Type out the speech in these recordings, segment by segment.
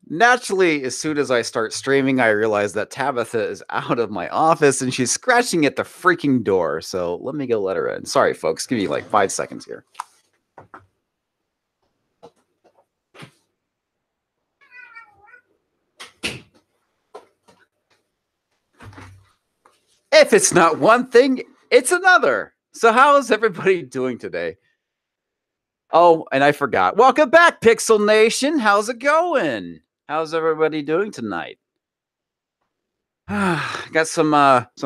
Naturally, as soon as I start streaming, I realize that Tabitha is out of my office and she's scratching at the freaking door. So let me go let her in. Sorry, folks. Give me like 5 seconds here. If it's not one thing, it's another. So how is everybody doing today? Oh, and I forgot. Welcome back, Pixel Nation. How's it going? How's everybody doing tonight? Got some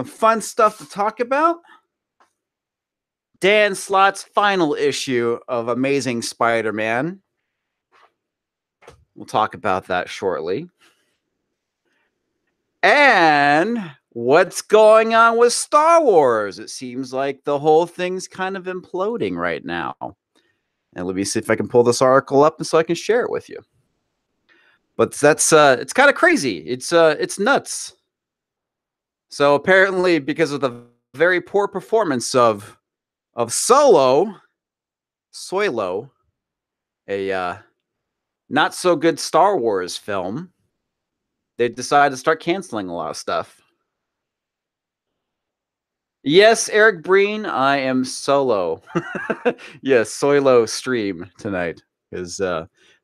fun stuff to talk about. Dan Slott's final issue of Amazing Spider-Man. We'll talk about that shortly. And what's going on with Star Wars? It seems like the whole thing's kind of imploding right now. And let me see if I can pull this article up so I can share it with you. But that's it's kind of crazy. It's nuts. So apparently, because of the very poor performance of Soilo, a not so good Star Wars film, they decided to start canceling a lot of stuff. Yes, Eric Breen, I am solo. Yes, Soilo stream tonight because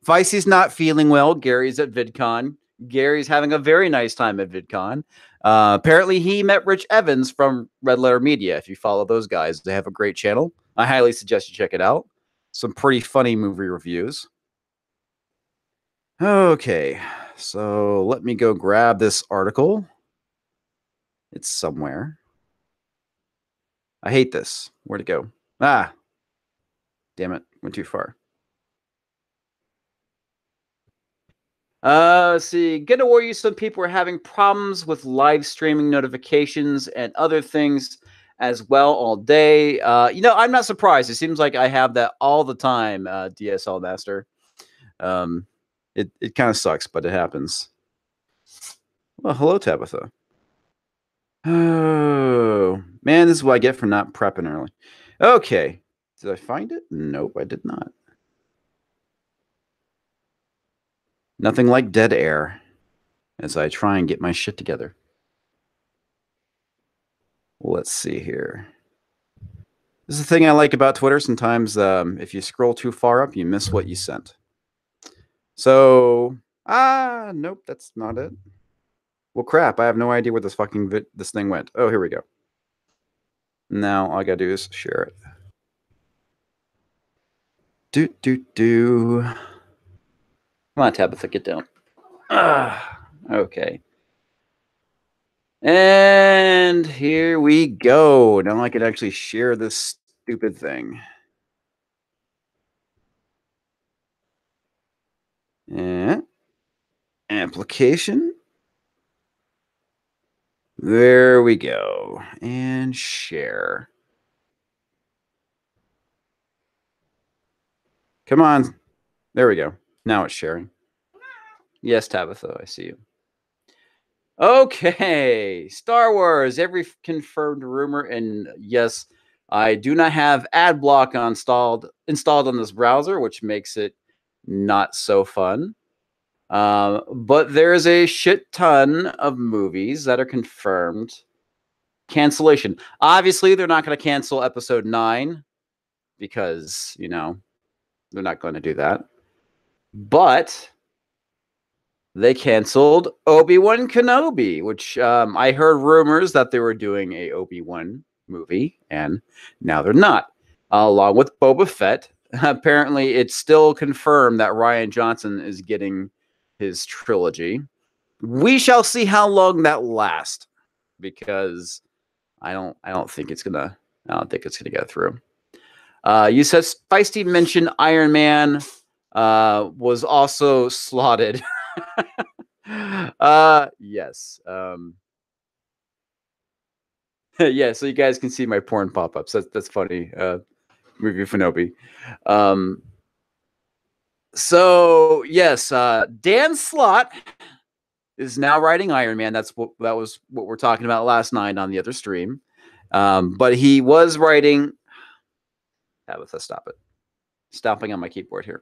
Vicey's not feeling well. Gary's at VidCon. Gary's having a very nice time at VidCon. Apparently, he met Rich Evans from Red Letter Media. If you follow those guys, they have a great channel. I highly suggest you check it out. Some pretty funny movie reviews. Okay, so let me go grab this article. It's somewhere. I hate this. Where'd it go? Ah, damn it. Went too far. Let's see. Get to warn you, some people are having problems with live streaming notifications and other things as well all day. I'm not surprised. It seems like I have that all the time, DSL Master. It kind of sucks, but it happens. Well, hello, Tabitha. Oh, man, this is what I get for not prepping early. Okay. Did I find it? Nope, I did not. Nothing like dead air as I try and get my shit together. Let's see here. This is the thing I like about Twitter. Sometimes if you scroll too far up, you miss what you sent. So, nope, that's not it. Well, crap, I have no idea where this this thing went. Oh, here we go. Now all I gotta do is share it. Come on, Tabitha, get down. Okay. And here we go. Now I can actually share this stupid thing. And application. There we go. And share. Come on. There we go. Now it's sharing. Yes, Tabitha, I see you. Okay, Star Wars, every confirmed rumor, and yes, I do not have ad block installed on this browser, which makes it not so fun. But there's a shit ton of movies that are confirmed cancellation. Obviously, they're not going to cancel Episode 9 because, they're not going to do that. But they canceled Obi-Wan Kenobi, which I heard rumors that they were doing a Obi-Wan movie, and now they're not. Along with Boba Fett, apparently it's still confirmed that Rian Johnson is getting his trilogy. We shall see how long that lasts, because I don't think it's gonna go through. You said Feisty mentioned Iron Man was also slotted. Yes. Yeah, so you guys can see my porn pop-ups. That's funny. Movie Fanobi. So yes, Dan Slott is now writing Iron Man. That was what we're talking about last night on the other stream. But he was writing. Tabitha, stop it. stomping on my keyboard here.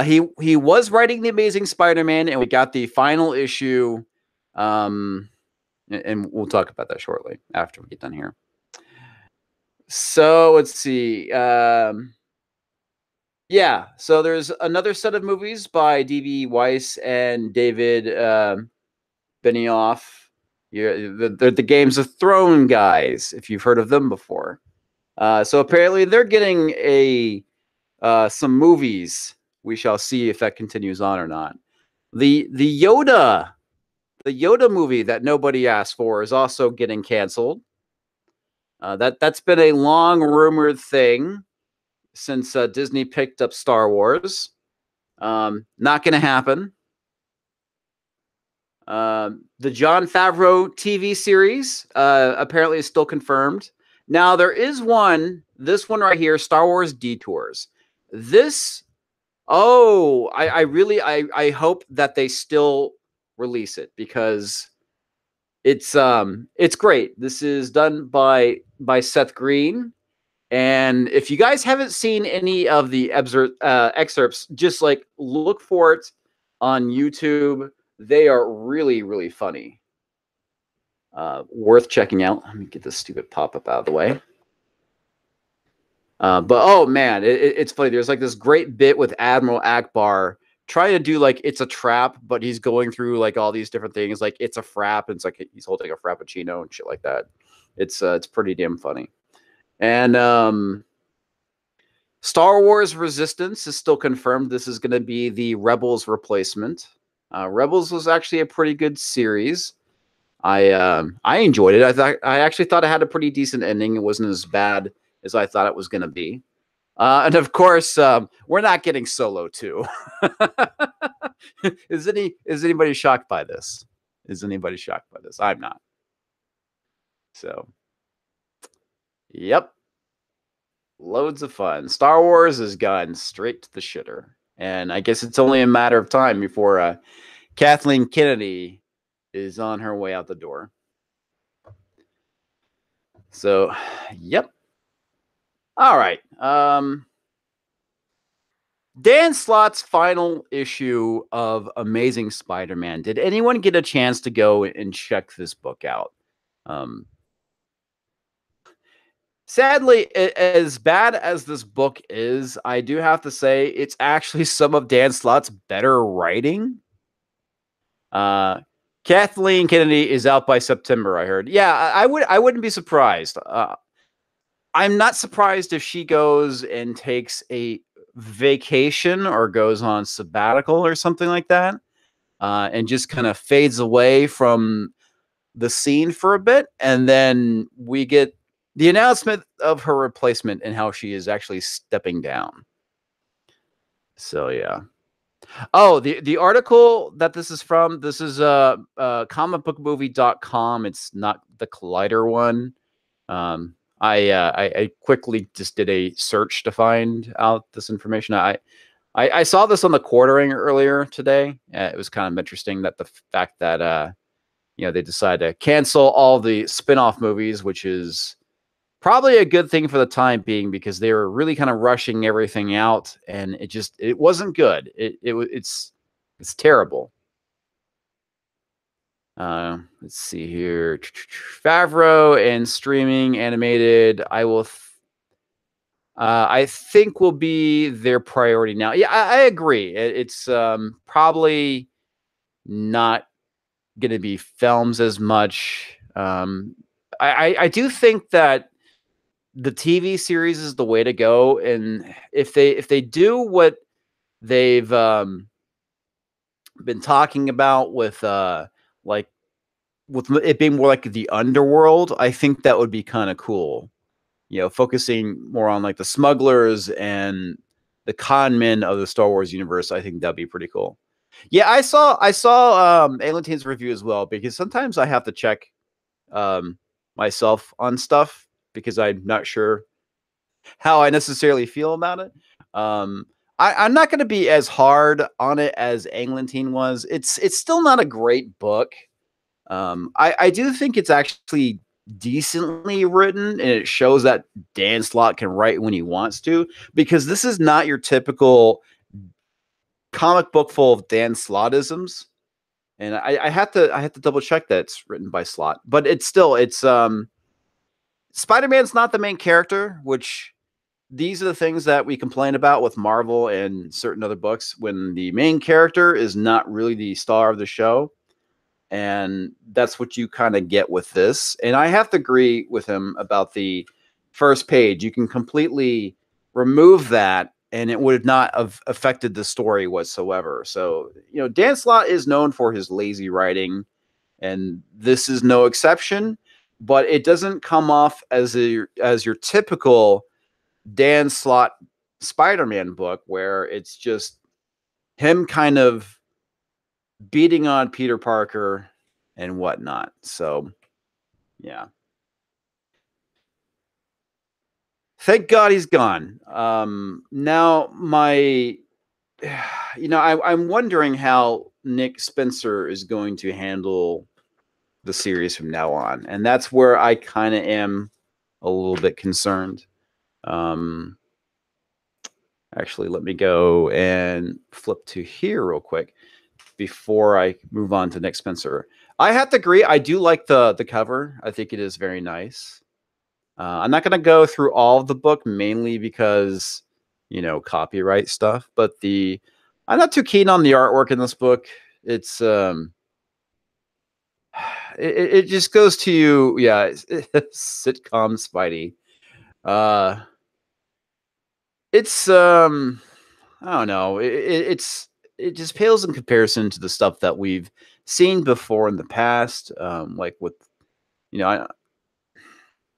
He was writing the Amazing Spider-Man, and we got the final issue. And we'll talk about that shortly after we get done here. So let's see. Yeah, so there's another set of movies by D.B. Weiss and David Benioff. They're the Games of Thrones guys, if you've heard of them before. So apparently they're getting some movies. We shall see if that continues on or not. The Yoda movie that nobody asked for is also getting canceled. That's been a long rumored thing since Disney picked up Star Wars. Not going to happen. The Jon Favreau TV series apparently is still confirmed. Now there is this one right here, Star Wars Detours. I hope that they still release it because it's great. This is done by Seth Green. And if you guys haven't seen any of the excerpts, just like look for it on YouTube. They are really, really funny. Worth checking out. Let me get this stupid pop-up out of the way. But oh man, it's funny. There's like this great bit with Admiral Akbar trying to do like it's a trap, but he's going through like all these different things. Like it's a frap, and it's like he's holding a frappuccino and shit like that. It's pretty damn funny. And Star Wars Resistance is still confirmed. This is going to be the Rebels replacement. Rebels was actually a pretty good series. I enjoyed it. I actually thought it had a pretty decent ending. It wasn't as bad as I thought it was going to be. And of course, we're not getting Solo 2. Is anybody shocked by this? Is anybody shocked by this? I'm not. So, yep. Loads of fun. Star Wars has gone straight to the shitter. And I guess it's only a matter of time before Kathleen Kennedy is on her way out the door. So, yep. All right. Dan Slott's final issue of Amazing Spider-Man. Did anyone get a chance to go and check this book out? Sadly, as bad as this book is, I do have to say it's actually some of Dan Slott's better writing. Kathleen Kennedy is out by September, I heard. Yeah, I wouldn't be surprised. I'm not surprised if she goes and takes a vacation or goes on sabbatical or something like that, and just kind of fades away from the scene for a bit, and then we get the announcement of her replacement and how she is actually stepping down. So yeah. Oh, the article that this is from, this is comicbookmovie.com. It's not the Collider one. I quickly just did a search to find out this information. I saw this on the Quartering earlier today. It was kind of interesting that the fact that they decided to cancel all the spin-off movies, which is probably a good thing for the time being because they were really kind of rushing everything out, and it wasn't good. It's terrible. Let's see here. Favreau and streaming animated. I think will be their priority now. Yeah, I agree. It's probably not going to be films as much. I do think that the TV series is the way to go, and if they do what they've been talking about with with it being more like the underworld, I think that would be kind of cool. Focusing more on like the smugglers and the con men of the Star Wars universe. I think that'd be pretty cool. Yeah, I saw Allen's review as well, because sometimes I have to check myself on stuff because I'm not sure how I necessarily feel about it. I'm not going to be as hard on it as Eglantine was. It's still not a great book. I do think it's actually decently written, and it shows that Dan Slott can write when he wants to, because this is not your typical comic book full of Dan Slottisms. And I have to double check that it's written by Slott, but it's Spider-Man's not the main character, which these are the things that we complain about with Marvel and certain other books, when the main character is not really the star of the show. And that's what you kind of get with this. And I have to agree with him about the first page. You can completely remove that and it would not have affected the story whatsoever. So, Dan Slott is known for his lazy writing, and this is no exception, but it doesn't come off as your typical Dan Slott Spider-Man book where it's just him kind of beating on Peter Parker and whatnot. So, yeah. Thank God he's gone. Now I'm wondering how Nick Spencer is going to handle the series from now on, and that's where I kind of am a little bit concerned. Actually, let me go and flip to here real quick before I move on to Nick Spencer. I have to agree. I do like the cover. I think it is very nice. I'm not going to go through all of the book, mainly because, copyright stuff. But I'm not too keen on the artwork in this book. It's it just goes to you, yeah, sitcom Spidey. It's I don't know. It just pales in comparison to the stuff that we've seen before in the past, like with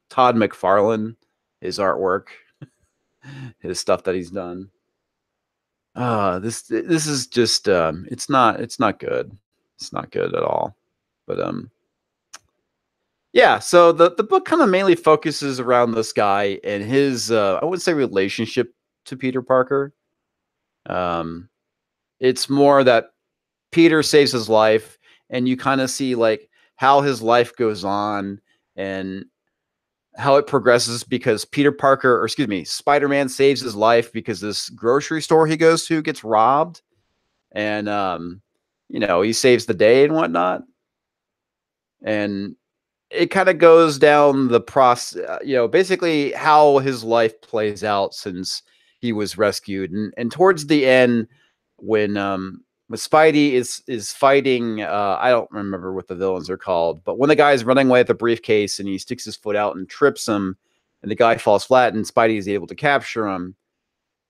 Todd McFarlane, his artwork, his stuff that he's done. This is just it's not good. It's not good at all. But yeah, so the book kind of mainly focuses around this guy and his I wouldn't say relationship to Peter Parker. Um it's more that Peter saves his life, and you kind of see like how his life goes on and how it progresses, because Peter Parker, or excuse me, Spider-Man saves his life because this grocery store he goes to gets robbed, and he saves the day and whatnot. And it kind of goes down the process, basically how his life plays out since he was rescued, and towards the end, when Spidey is fighting, I don't remember what the villains are called, but when the guy's running away with the briefcase and he sticks his foot out and trips him, and the guy falls flat, and Spidey is able to capture him.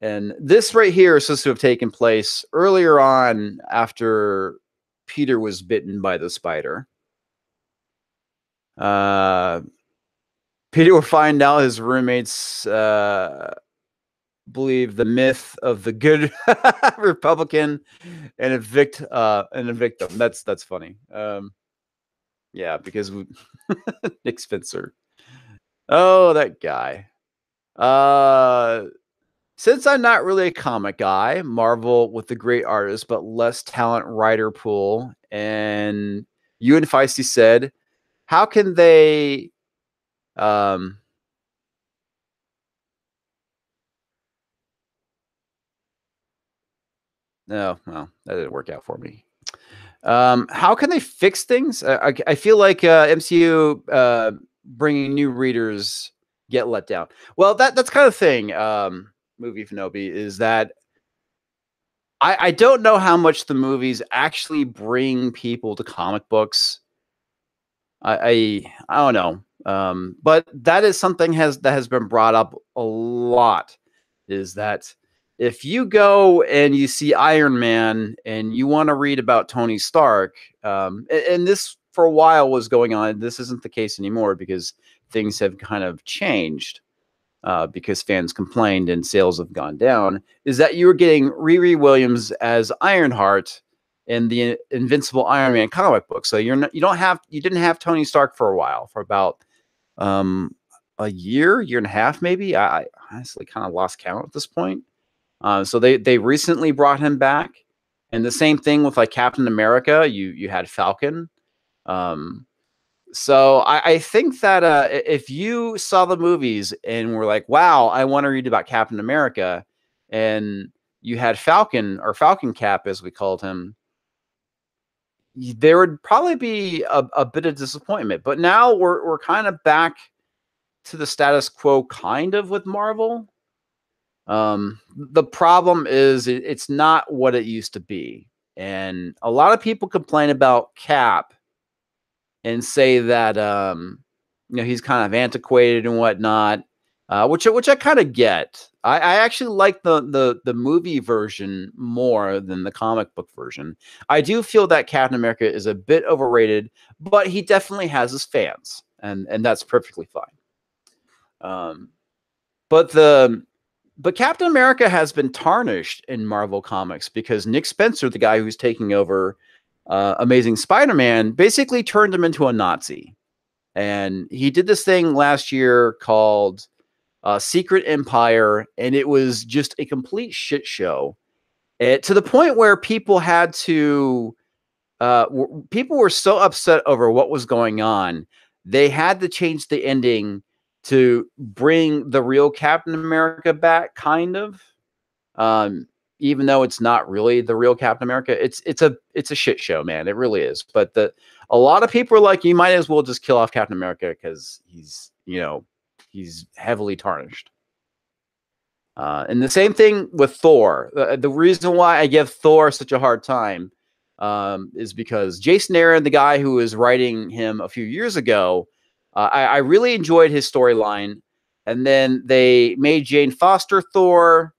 And this right here is supposed to have taken place earlier on after Peter was bitten by the spider. Peter will find out his roommates believe the myth of the good Republican and evict them. That's funny. Yeah, because Nick Spencer. Oh, that guy. Since I'm not really a comic guy, Marvel with the great artist but less talent writer pool, and you and Feisty said, how can they no, well, that didn't work out for me. How can they fix things? I feel like MCU bringing new readers get let down. Well, that's kind of thing. Movie Fanobi is that I don't know how much the movies actually bring people to comic books. I don't know. But that is something that has been brought up a lot, is that if you go and you see Iron Man and you want to read about Tony Stark, and this for a while was going on, this isn't the case anymore because things have kind of changed, because fans complained and sales have gone down, is that you were getting Riri Williams as Ironheart in the Invincible Iron Man comic book. So you didn't have Tony Stark for a while, for about a year and a half, maybe. I honestly kind of lost count at this point. So they recently brought him back, and the same thing with like Captain America. You had Falcon. So I think that if you saw the movies and were like, wow, I want to read about Captain America, and you had Falcon or Falcon Cap, as we called him, there would probably be a bit of disappointment. But now we're kind of back to the status quo, kind of, with Marvel. The problem is it's not what it used to be. And a lot of people complain about Cap and say that he's kind of antiquated and whatnot, which I kind of get. I actually like the movie version more than the comic book version. I do feel that Captain America is a bit overrated, but he definitely has his fans, and that's perfectly fine. Um, but the but Captain America has been tarnished in Marvel Comics because Nick Spencer, the guy who's taking over Amazing Spider-Man, basically turned him into a Nazi. And he did this thing last year called Secret Empire, and it was just a complete shit show. To the point where people had to, people were so upset over what was going on, they had to change the ending to bring the real Captain America back, kind of. Um, Even though it's not really the real Captain America, it's a shit show, man. It really is. But a lot of people are like, you might as well just kill off Captain America because he's heavily tarnished. And the same thing with Thor. The reason why I give Thor such a hard time is because Jason Aaron, the guy who was writing him a few years ago, I really enjoyed his storyline. And then they made Jane Foster Thor.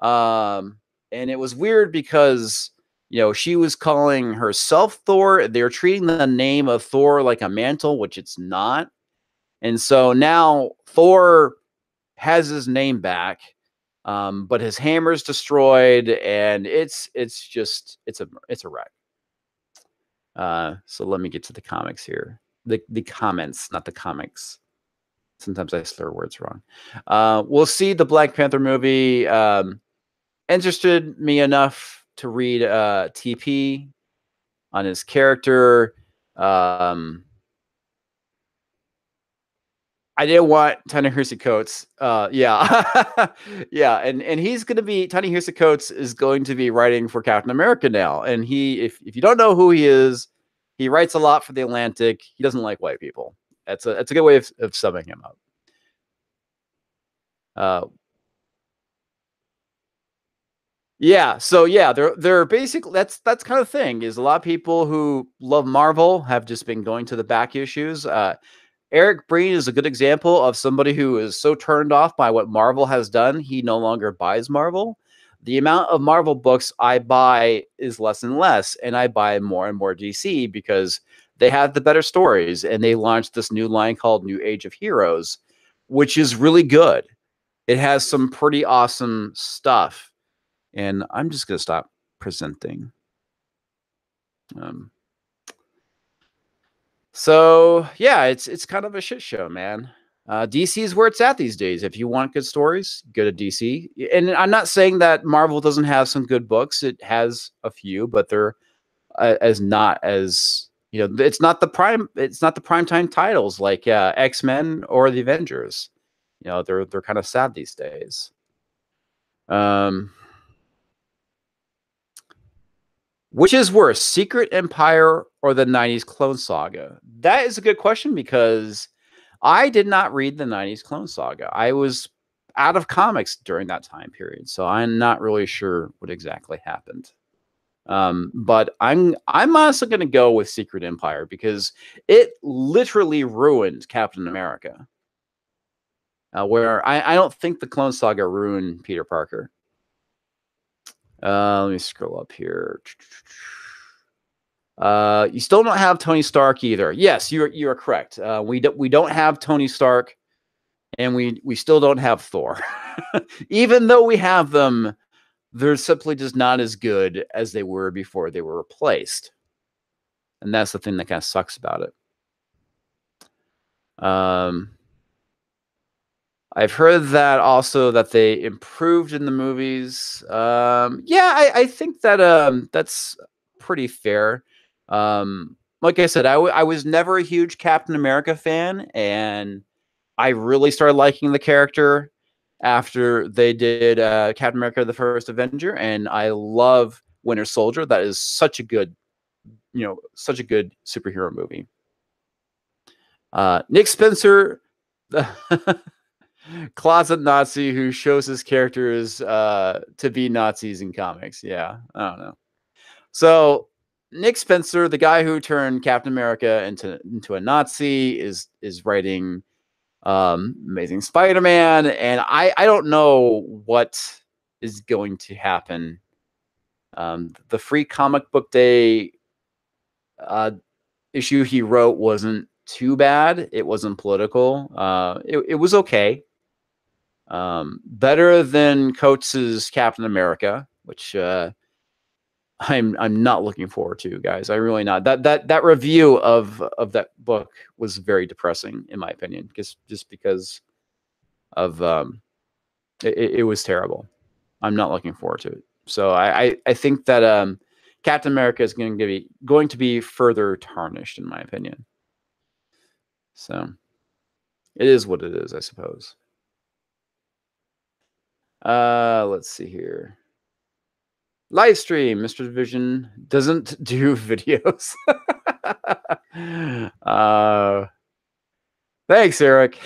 And it was weird because, she was calling herself Thor. They're treating the name of Thor like a mantle, which it's not. And so now Thor has his name back, but his hammer's destroyed, and it's a wreck. So let me get to the comics here. The comments, not the comics. Sometimes I slur words wrong. We'll see the Black Panther movie. Interested me enough to read TP on his character. I didn't want Ta-Nehisi Coates. Yeah. Yeah, and he's going to be, Ta-Nehisi Coates is going to be writing for Captain America now. And if you don't know who he is, he writes a lot for The Atlantic. He doesn't like white people. That's a good way of summing him up. Yeah, so yeah, they're basically, that's kind of thing, is a lot of people who love Marvel have just been going to the back issues. Eric Breen is a good example of somebody who is so turned off by what Marvel has done, he no longer buys Marvel. The amount of Marvel books I buy is less and less, and I buy more and more DC because they have the better stories, and they launched this new line called New Age of Heroes, which is really good. It has some pretty awesome stuff, and I'm just going to stop presenting. So yeah, it's kind of a shit show, man. DC is where it's at these days. If you want good stories, go to DC. And I'm not saying that Marvel doesn't have some good books. It has a few, but they're not as, it's not the prime time titles like X-Men or the Avengers. They're kind of sad these days. Which is worse, Secret Empire or the 90s Clone Saga? That is a good question because I did not read the 90s Clone Saga. I was out of comics during that time period, so I'm not really sure what exactly happened. But I'm honestly going to go with Secret Empire because it literally ruined Captain America. Where I don't think the Clone Saga ruined Peter Parker. Let me scroll up here. You still don't have Tony Stark either. Yes, you are correct. We don't have Tony Stark, and we still don't have Thor. Even though we have them, they're simply just not as good as they were before they were replaced. And that's the thing that kind of sucks about it. I've heard that also that they improved in the movies. Yeah, I think that that's pretty fair. like I said, I was never a huge Captain America fan, and I really started liking the character after they did Captain America: The First Avenger, and I love Winter Soldier. That is such a good, such a good superhero movie. Nick Spencer, the closet Nazi who shows his characters to be Nazis in comics. Yeah, I don't know. So Nick Spencer, the guy who turned Captain America into a Nazi, is writing Amazing Spider-Man, and I don't know what is going to happen. The Free Comic Book Day issue he wrote wasn't too bad. It wasn't political. It was okay. Better than Coates's Captain America, which I'm not looking forward to, guys. I really not. That review of that book was very depressing, in my opinion, just because of it was terrible. I'm not looking forward to it. So I think that Captain America is going to be further tarnished, in my opinion. So it is what it is, I suppose. Let's see here. Live stream. Mr. Division doesn't do videos. Thanks, Eric.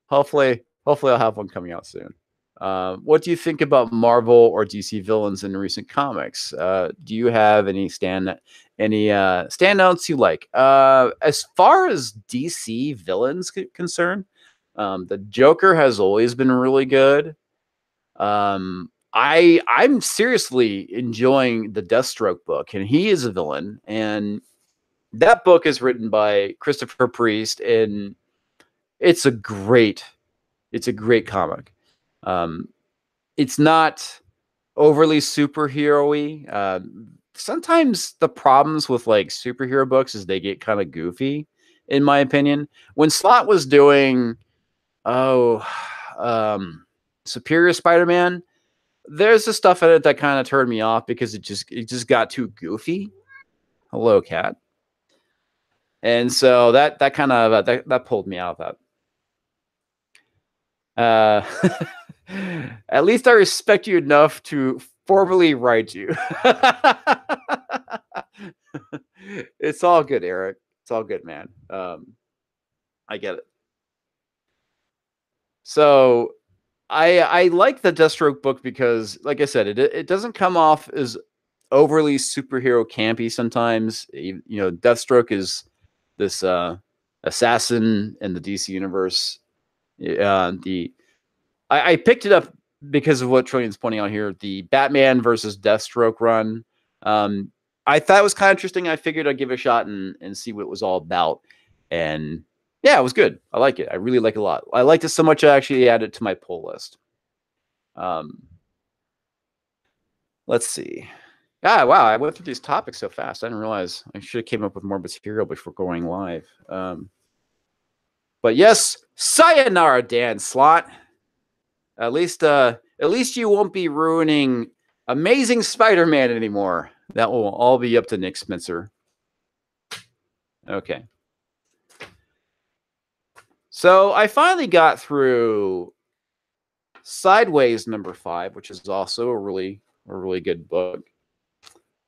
Hopefully I'll have one coming out soon. What do you think about Marvel or DC villains in recent comics? Do you have any standouts you like? As far as DC villains concerned, the Joker has always been really good. I'm seriously enjoying the Deathstroke book, and he is a villain, and that book is written by Christopher Priest, and it's a great comic. It's not overly superhero-y. Sometimes the problems with like superhero books is they get kind of goofy, in my opinion. When Slott was doing Superior Spider-Man, there's the stuff in it that kind of turned me off because it just got too goofy. Hello, cat. And so that kind of that pulled me out of that. At least I respect you enough to formally write you. It's all good, Eric. It's all good, man. I get it. So I like the Deathstroke book because, like I said, it doesn't come off as overly superhero campy sometimes. Deathstroke is this assassin in the DC universe. I picked it up because of what Trillion's pointing out here, the Batman versus Deathstroke run. I thought it was kind of interesting. I figured I'd give it a shot and see what it was all about. And yeah, it was good. I like it. I really like it a lot. I liked it so much I actually added it to my pull list. Let's see. Ah, wow, I went through these topics so fast. I didn't realize I should have came up with more material before going live. But yes, sayonara, Dan Slott. At least you won't be ruining Amazing Spider-Man anymore. That will all be up to Nick Spencer. Okay. So I finally got through Sideways #5, which is also a really good book.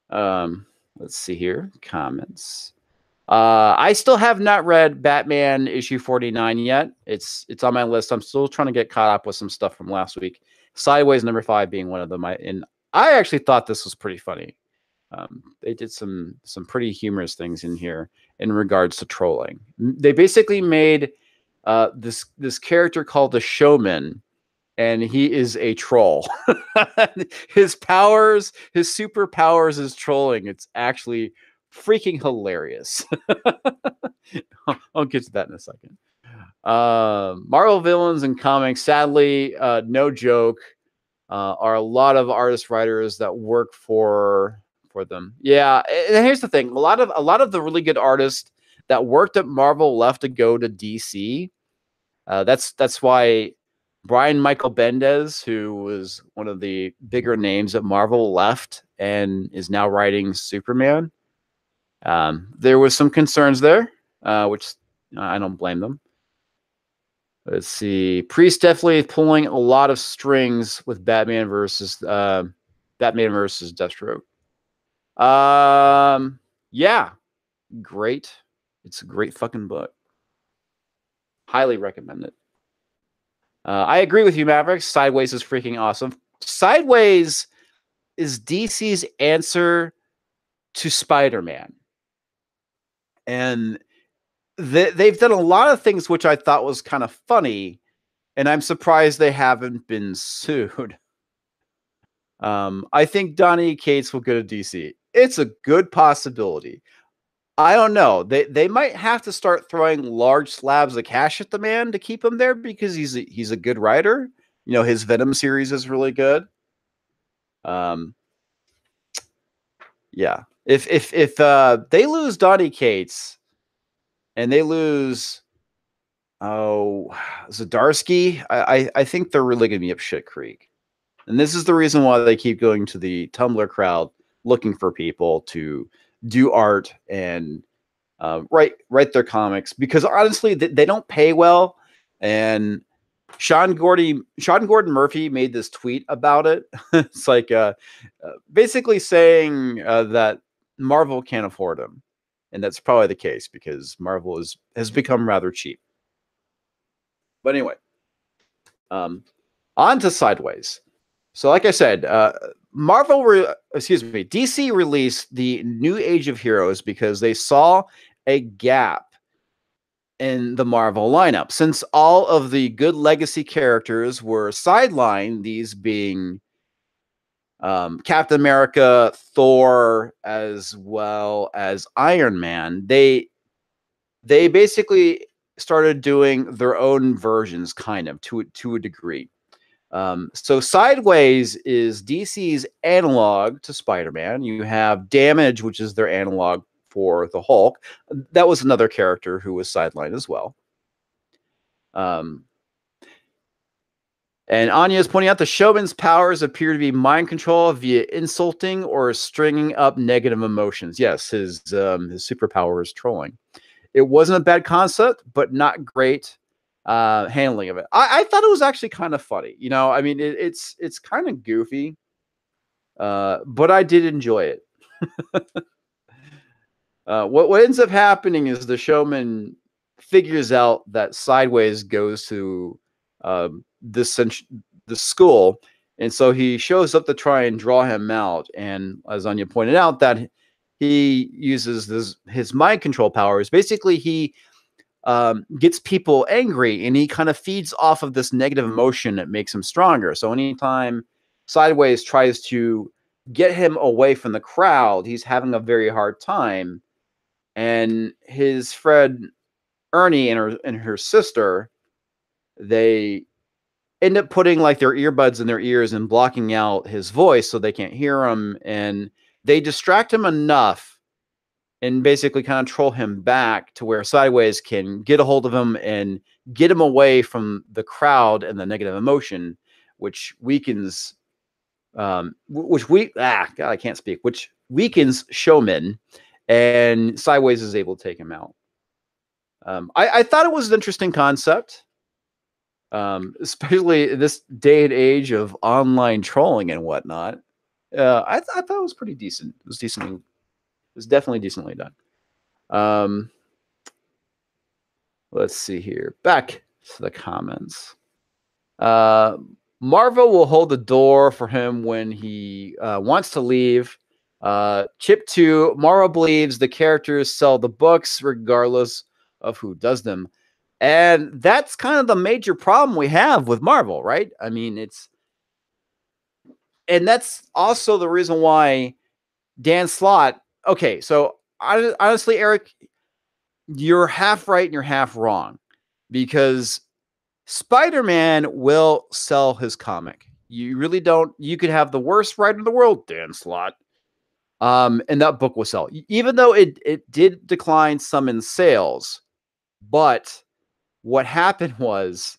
Let's see here. Comments. I still have not read Batman issue 49 yet. It's on my list. I'm still trying to get caught up with some stuff from last week. Sideways #5 being one of them. And I actually thought this was pretty funny. They did some pretty humorous things in here in regards to trolling. They basically made this character called the Showman, and he is a troll. His superpowers is trolling. It's actually freaking hilarious. I'll get to that in a second. Marvel villains in comics, sadly, no joke, are a lot of artist writers that work for them. Yeah, and here's the thing: a lot of the really good artists that worked at Marvel left to go to DC. That's why Brian Michael Bendis, who was one of the bigger names at Marvel, left and is now writing Superman. There was some concerns there, which I don't blame them. Let's see. Priest definitely pulling a lot of strings with Batman versus Deathstroke. Yeah, great. It's a great fucking book. Highly recommend it. I agree with you, Mavericks. Sideways is freaking awesome. Sideways is DC's answer to Spider-Man. And they've done a lot of things which I thought was kind of funny, and I'm surprised they haven't been sued. I think Donny Cates will go to DC. It's a good possibility. I don't know. They might have to start throwing large slabs of cash at the man to keep him there because he's a good writer. You know, his Venom series is really good. Yeah. If they lose Donny Cates and they lose Zdarsky, I think they're really gonna be up shit creek. And this is the reason why they keep going to the Tumblr crowd looking for people to do art and write their comics, because honestly they don't pay well. And Sean Gordon Murphy made this tweet about it. It's like basically saying that Marvel can't afford him, and that's probably the case because Marvel has become rather cheap. But anyway, on to Sideways. So, like I said, DC released the New Age of Heroes because they saw a gap in the Marvel lineup. Since all of the good legacy characters were sidelined, these being Captain America, Thor, as well as Iron Man, they basically started doing their own versions, kind of to a degree. So Sideways is DC's analog to Spider-Man. You have Damage, which is their analog for the Hulk. That was another character who was sidelined as well. And Anya is pointing out the showman's powers appear to be mind control via insulting or stringing up negative emotions. Yes, his superpower is trolling. It wasn't a bad concept, but not great handling of it. I thought it was actually kind of funny. You know, I mean, it's kind of goofy, but I did enjoy it. What ends up happening is the showman figures out that Sideways goes to the school, and so he shows up to try and draw him out. And as Anya pointed out, that he uses his mind control powers. Basically, he gets people angry, and he kind of feeds off of this negative emotion that makes him stronger. So anytime Sideways tries to get him away from the crowd, he's having a very hard time. And his friend Ernie and her sister, they end up putting like their earbuds in their ears and blocking out his voice so they can't hear him, and they distract him enough and basically kind of troll him back to where Sideways can get a hold of him and get him away from the crowd and the negative emotion, which weakens which weakens Showman, and Sideways is able to take him out. I thought it was an interesting concept, especially in this day and age of online trolling and whatnot. I thought it was pretty decent. It was definitely decently done. Let's see here. Back to the comments. Marvel will hold the door for him when he wants to leave. Chip 2, Marvel believes the characters sell the books regardless of who does them. And that's kind of the major problem we have with Marvel, right? I mean, and that's also the reason why Dan Slott. Okay, so honestly, Eric, you're half right and you're half wrong, because Spider-Man will sell his comic. You really don't. You could have the worst writer in the world, Dan Slott, and that book will sell, even though it did decline some in sales. But what happened was,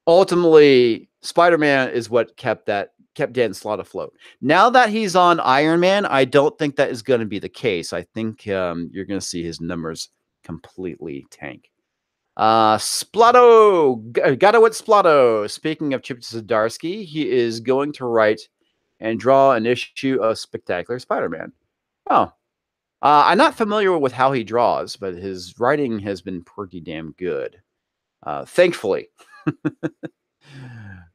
ultimately, Spider-Man is what kept that kept Dan Slott afloat. Now that he's on Iron Man, I don't think that is going to be the case. I think you're going to see his numbers completely tank. Splotto, Gadowitz Splotto. Speaking of Chip Zdarsky, he is going to write and draw an issue of Spectacular Spider-Man. Oh, I'm not familiar with how he draws, but his writing has been pretty damn good. Thankfully.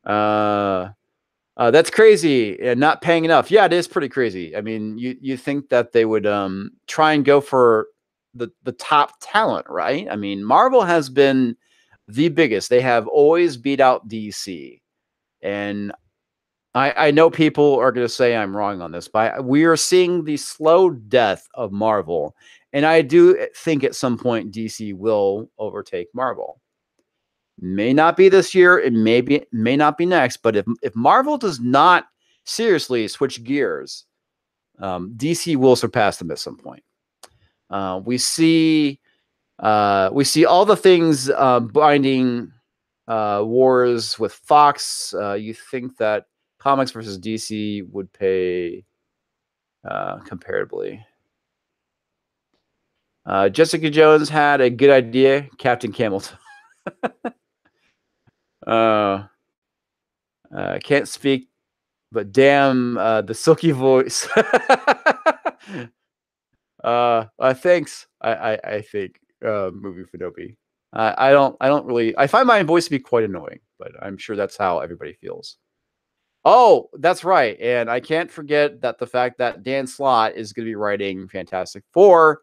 That's crazy and not paying enough. Yeah, it is pretty crazy. I mean, you think that they would try and go for the top talent, right? I mean, Marvel has been the biggest. They have always beat out DC. And I know people are going to say I'm wrong on this, but we are seeing the slow death of Marvel. And I do think at some point DC will overtake Marvel. May not be this year. It may not be next. But if Marvel does not seriously switch gears, DC will surpass them at some point. We see all the things binding wars with Fox. You think that Comics versus DC would pay comparably? Jessica Jones had a good idea, Captain Camilton. Can't speak, but damn, the silky voice. Thanks. I think movie Finobi. I don't really. I find my voice to be quite annoying, but I'm sure that's how everybody feels. Oh, that's right, and I can't forget that the fact that Dan Slott is going to be writing Fantastic Four.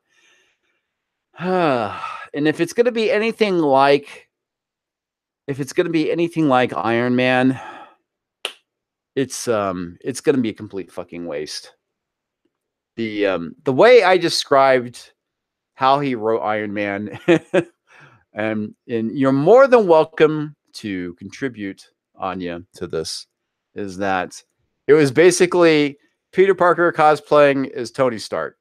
And if it's going to be anything like Iron Man, it's going to be a complete fucking waste. The way I described how he wrote Iron Man, and you're more than welcome to contribute, Anya, to this, is that it was basically Peter Parker cosplaying as Tony Stark.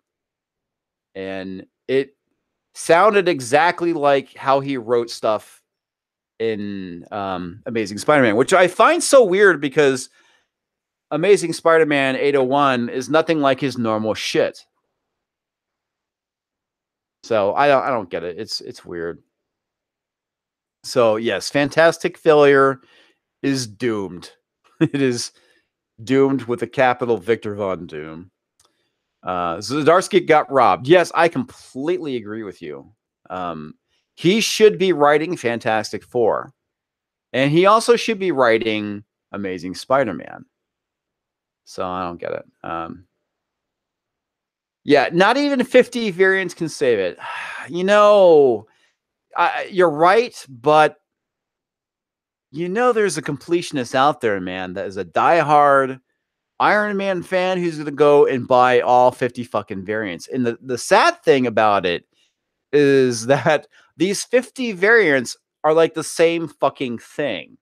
And it sounded exactly like how he wrote stuff in Amazing Spider-Man, which I find so weird because Amazing Spider-Man 801 is nothing like his normal shit. So I don't get it. It's weird. So yes, Fantastic Failure is doomed. It is doomed with a capital Victor Von Doom. Zdarsky got robbed. Yes, I completely agree with you. He should be writing Fantastic Four. And he also should be writing Amazing Spider-Man. So I don't get it. Yeah, not even 50 variants can save it. You know, you're right, but there's a completionist out there, man, that is a diehard Iron Man fan who's going to go and buy all 50 fucking variants. And the sad thing about it is that these 50 variants are like the same fucking thing.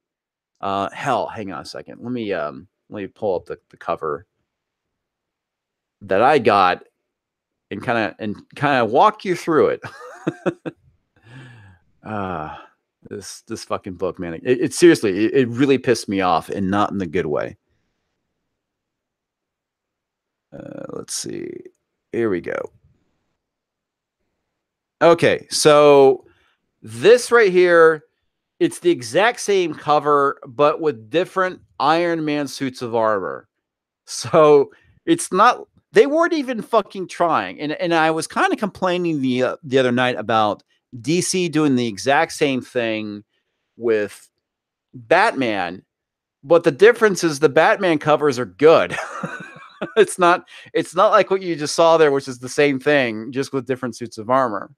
Hell, hang on a second. Let me pull up the cover that I got and kind of walk you through it. This fucking book, man. It seriously, it really pissed me off, and not in the good way. Let's see. Here we go. Okay, so this right here, it's the exact same cover, but with different Iron Man suits of armor. So it's not, they weren't even fucking trying. And I was kind of complaining the other night about DC doing the exact same thing with Batman, but the difference is the Batman covers are good. It's not like what you just saw there, which is the same thing, just with different suits of armor.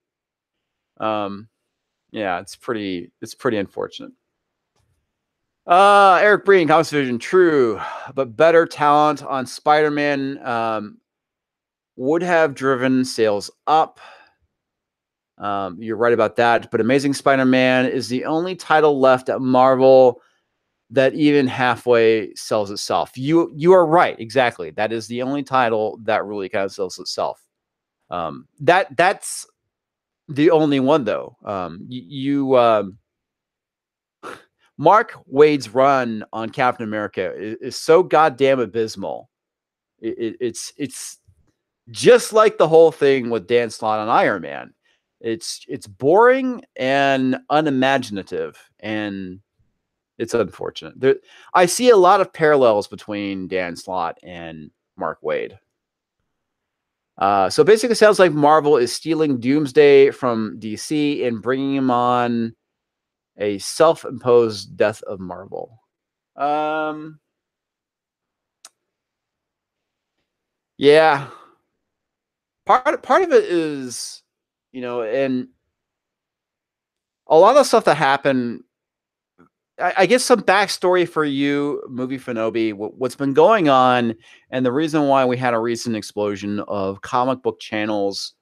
Yeah, it's pretty unfortunate. Eric Breen, Comics Vision, true, but better talent on Spider-Man would have driven sales up. You're right about that, but Amazing Spider-Man is the only title left at Marvel that even halfway sells itself. You are right, exactly. That is the only title that really kind of sells itself. That's the only one though. Mark Waid's run on Captain America is so goddamn abysmal. It's just like the whole thing with Dan Slott on Iron Man. It's boring and unimaginative, and it's unfortunate. I see a lot of parallels between Dan Slott and Mark Waid. So basically, it sounds like Marvel is stealing Doomsday from DC and bringing him on a self-imposed death of Marvel. Yeah, part of it is, and a lot of stuff that happened. I guess some backstory for you, movie Fanobi. What's been going on, and the reason why we had a recent explosion of comic book channels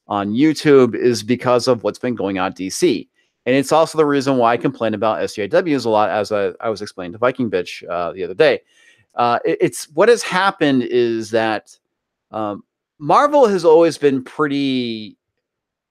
on YouTube is because of what's been going on at DC. And it's also the reason why I complain about SJWs a lot, as I was explaining to Viking Bitch the other day. It's what has happened is that Marvel has always been pretty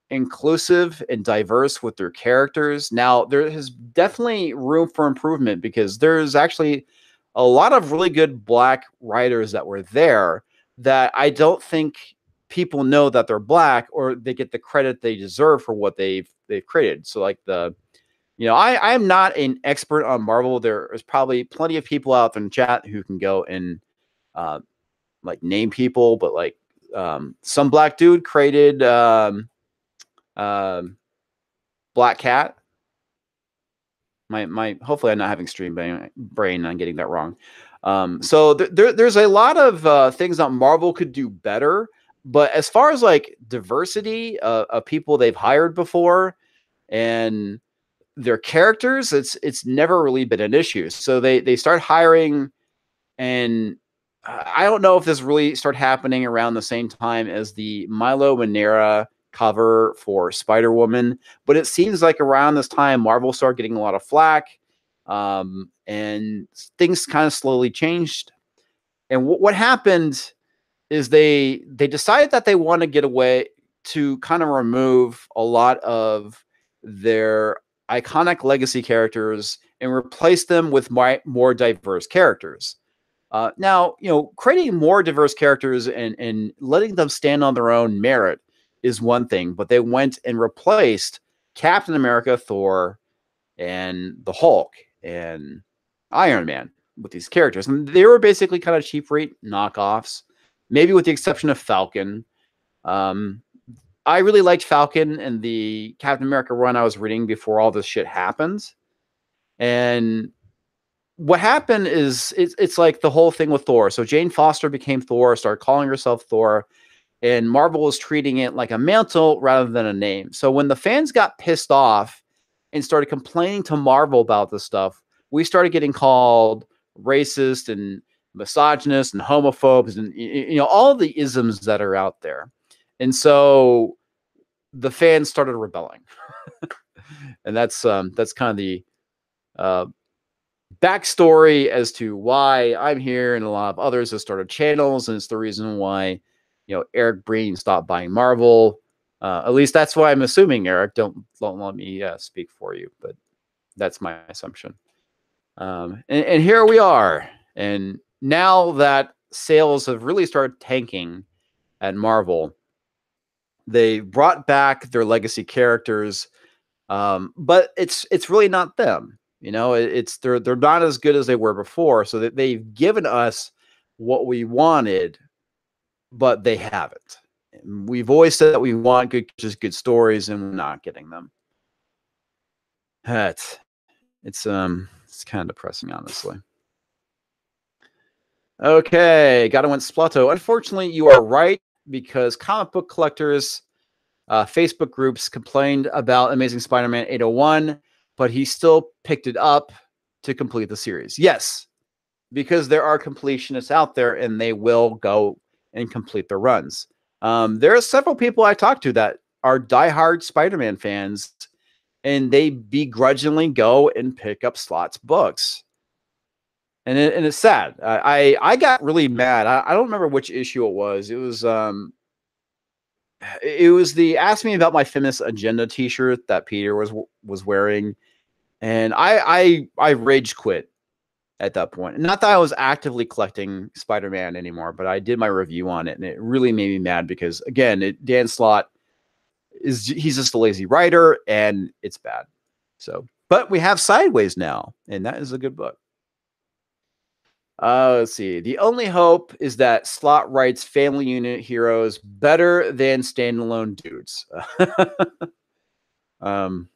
inclusive and diverse with their characters. Now, there is definitely room for improvement because there's actually a lot of really good Black writers that were there that I don't think people know that they're Black or they get the credit they deserve for what they've created. So like I am not an expert on Marvel. There is probably plenty of people out there in chat who can go and like name people, but like some Black dude created Black Cat. My hopefully I'm not having stream brain. I'm getting that wrong. So there's a lot of things that Marvel could do better. But as far as like diversity of people they've hired before and their characters, it's never really been an issue. So they start hiring, and I don't know if this really started happening around the same time as the Milo Manera cover for Spider-Woman, but it seems like around this time Marvel started getting a lot of flack, and things kind of slowly changed. And what happened is they decided that they want to get away to kind of remove a lot of their iconic legacy characters and replace them with more diverse characters. Now, creating more diverse characters and letting them stand on their own merit is one thing, but they went and replaced Captain America, Thor, and the Hulk and Iron Man with these characters. And they were basically kind of cheap rate knockoffs, maybe with the exception of Falcon. I really liked Falcon and the Captain America run I was reading before all this shit happened. And what happened is it's like the whole thing with Thor. So Jane Foster became Thor, started calling herself Thor, and Marvel was treating it like a mantle rather than a name. So when the fans got pissed off and started complaining to Marvel about this stuff, we started getting called racist and misogynist and homophobes and all the isms that are out there. And so the fans started rebelling. And that's kind of the backstory as to why I'm here, and a lot of others have started channels, and it's the reason why Eric Breen stopped buying Marvel. At least that's why I'm assuming, Eric. Don't let me speak for you, but that's my assumption. And here we are, and now that sales have really started tanking at Marvel, they brought back their legacy characters, but it's really not them. They're not as good as they were before. So that they've given us what we wanted, but they haven't. We've always said that we want good stories, and we're not getting them. It's kind of depressing, honestly. Okay, gotta win Slotto. Unfortunately, you are right, because comic book collectors Facebook groups complained about Amazing Spider-Man 801, but he still picked it up to complete the series. Yes, because there are completionists out there, and they will go and complete their runs. There are several people I talked to that are diehard Spider-Man fans, and they begrudgingly go and pick up Slott's books. And it's sad. I got really mad. I don't remember which issue it was. It was the Ask Me About My Feminist Agenda t-shirt that Peter was wearing. And I rage quit at that point. Not that I was actively collecting Spider-Man anymore, but I did my review on it, and it really made me mad because, again, Dan Slott he's just a lazy writer, and it's bad. So, but we have Sideways now, and that is a good book. Let's see. The only hope is that Slott writes family unit heroes better than standalone dudes. um,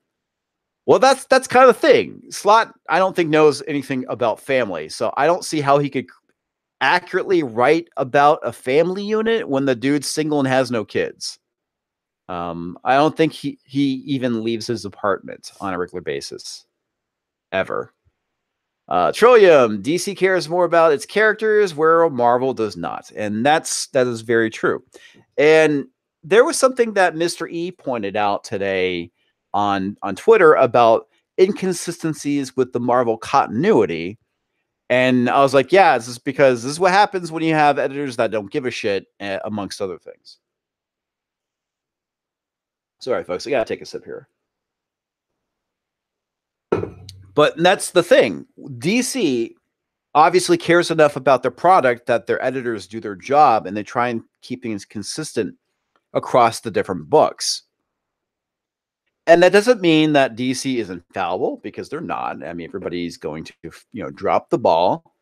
well, that's kind of the thing. Slott, I don't think knows anything about family, so I don't see how he could accurately write about a family unit when the dude's single and has no kids. I don't think he even leaves his apartment on a regular basis ever. Trillium, DC cares more about its characters, where Marvel does not, and that is very true. And there was something that Mr. E pointed out today on Twitter about inconsistencies with the Marvel continuity. And I was like, yeah, this is because this is what happens when you have editors that don't give a shit, amongst other things. Sorry, folks, I gotta take a sip here. But that's the thing. DC obviously cares enough about their product that their editors do their job and they try and keep things consistent across the different books. And that doesn't mean that DC is infallible, because they're not. I mean, everybody's going to, drop the ball.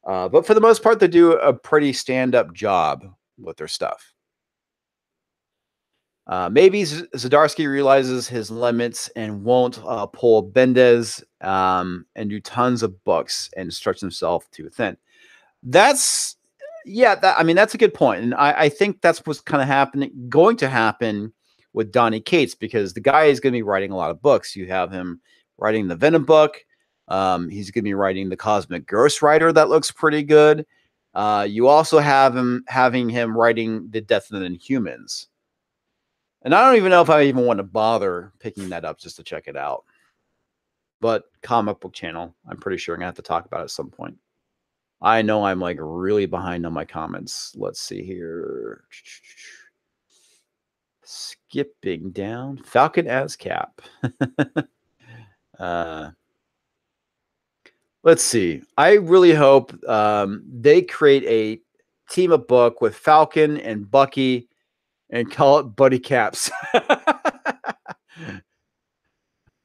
But for the most part, they do a pretty stand-up job with their stuff. Maybe Zdarsky realizes his limits and won't pull Bendis and do tons of books and stretch himself too thin. That's a good point. And I think that's what's kind of going to happen with Donny Cates, because the guy is going to be writing a lot of books. You have him writing the Venom book. He's going to be writing the Cosmic Ghost Rider that looks pretty good. You also have him writing the Death of the Inhumans. And I don't even know if I even want to bother picking that up just to check it out. But Comic Book Channel, I'm pretty sure I'm going to have to talk about it at some point. I know I'm like really behind on my comments. Let's see here. Skipping down. Falcon as Cap. Let's see. I really hope they create a team up book with Falcon and Bucky and call it Buddy Caps.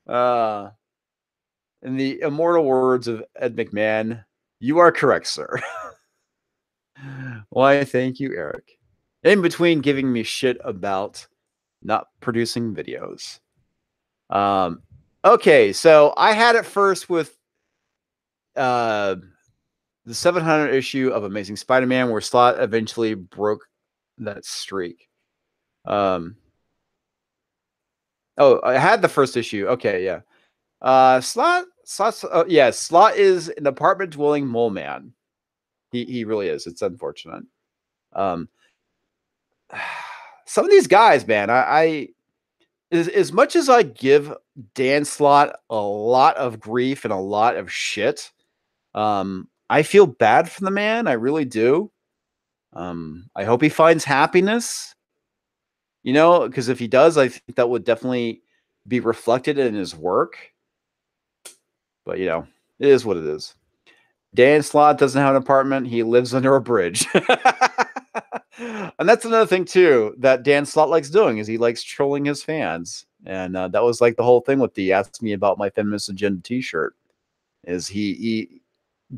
In the immortal words of Ed McMahon, you are correct, sir. Why, thank you, Eric. In between giving me shit about not producing videos. Okay, so I had it first with the 700 issue of Amazing Spider-Man, where Slott eventually broke that streak. Oh, I had the first issue. Okay, yeah. Slott is an apartment dwelling mole man. He really is. It's unfortunate. Some of these guys, man, I as much as I give Dan Slott a lot of grief and a lot of shit, I feel bad for the man. I really do. I hope he finds happiness. Because if he does, I think that would definitely be reflected in his work. But it is what it is. Dan Slott doesn't have an apartment. He lives under a bridge. And that's another thing, too, that Dan Slott likes doing, is he likes trolling his fans. And that was like the whole thing with the Ask Me About My Feminist Agenda t-shirt, is he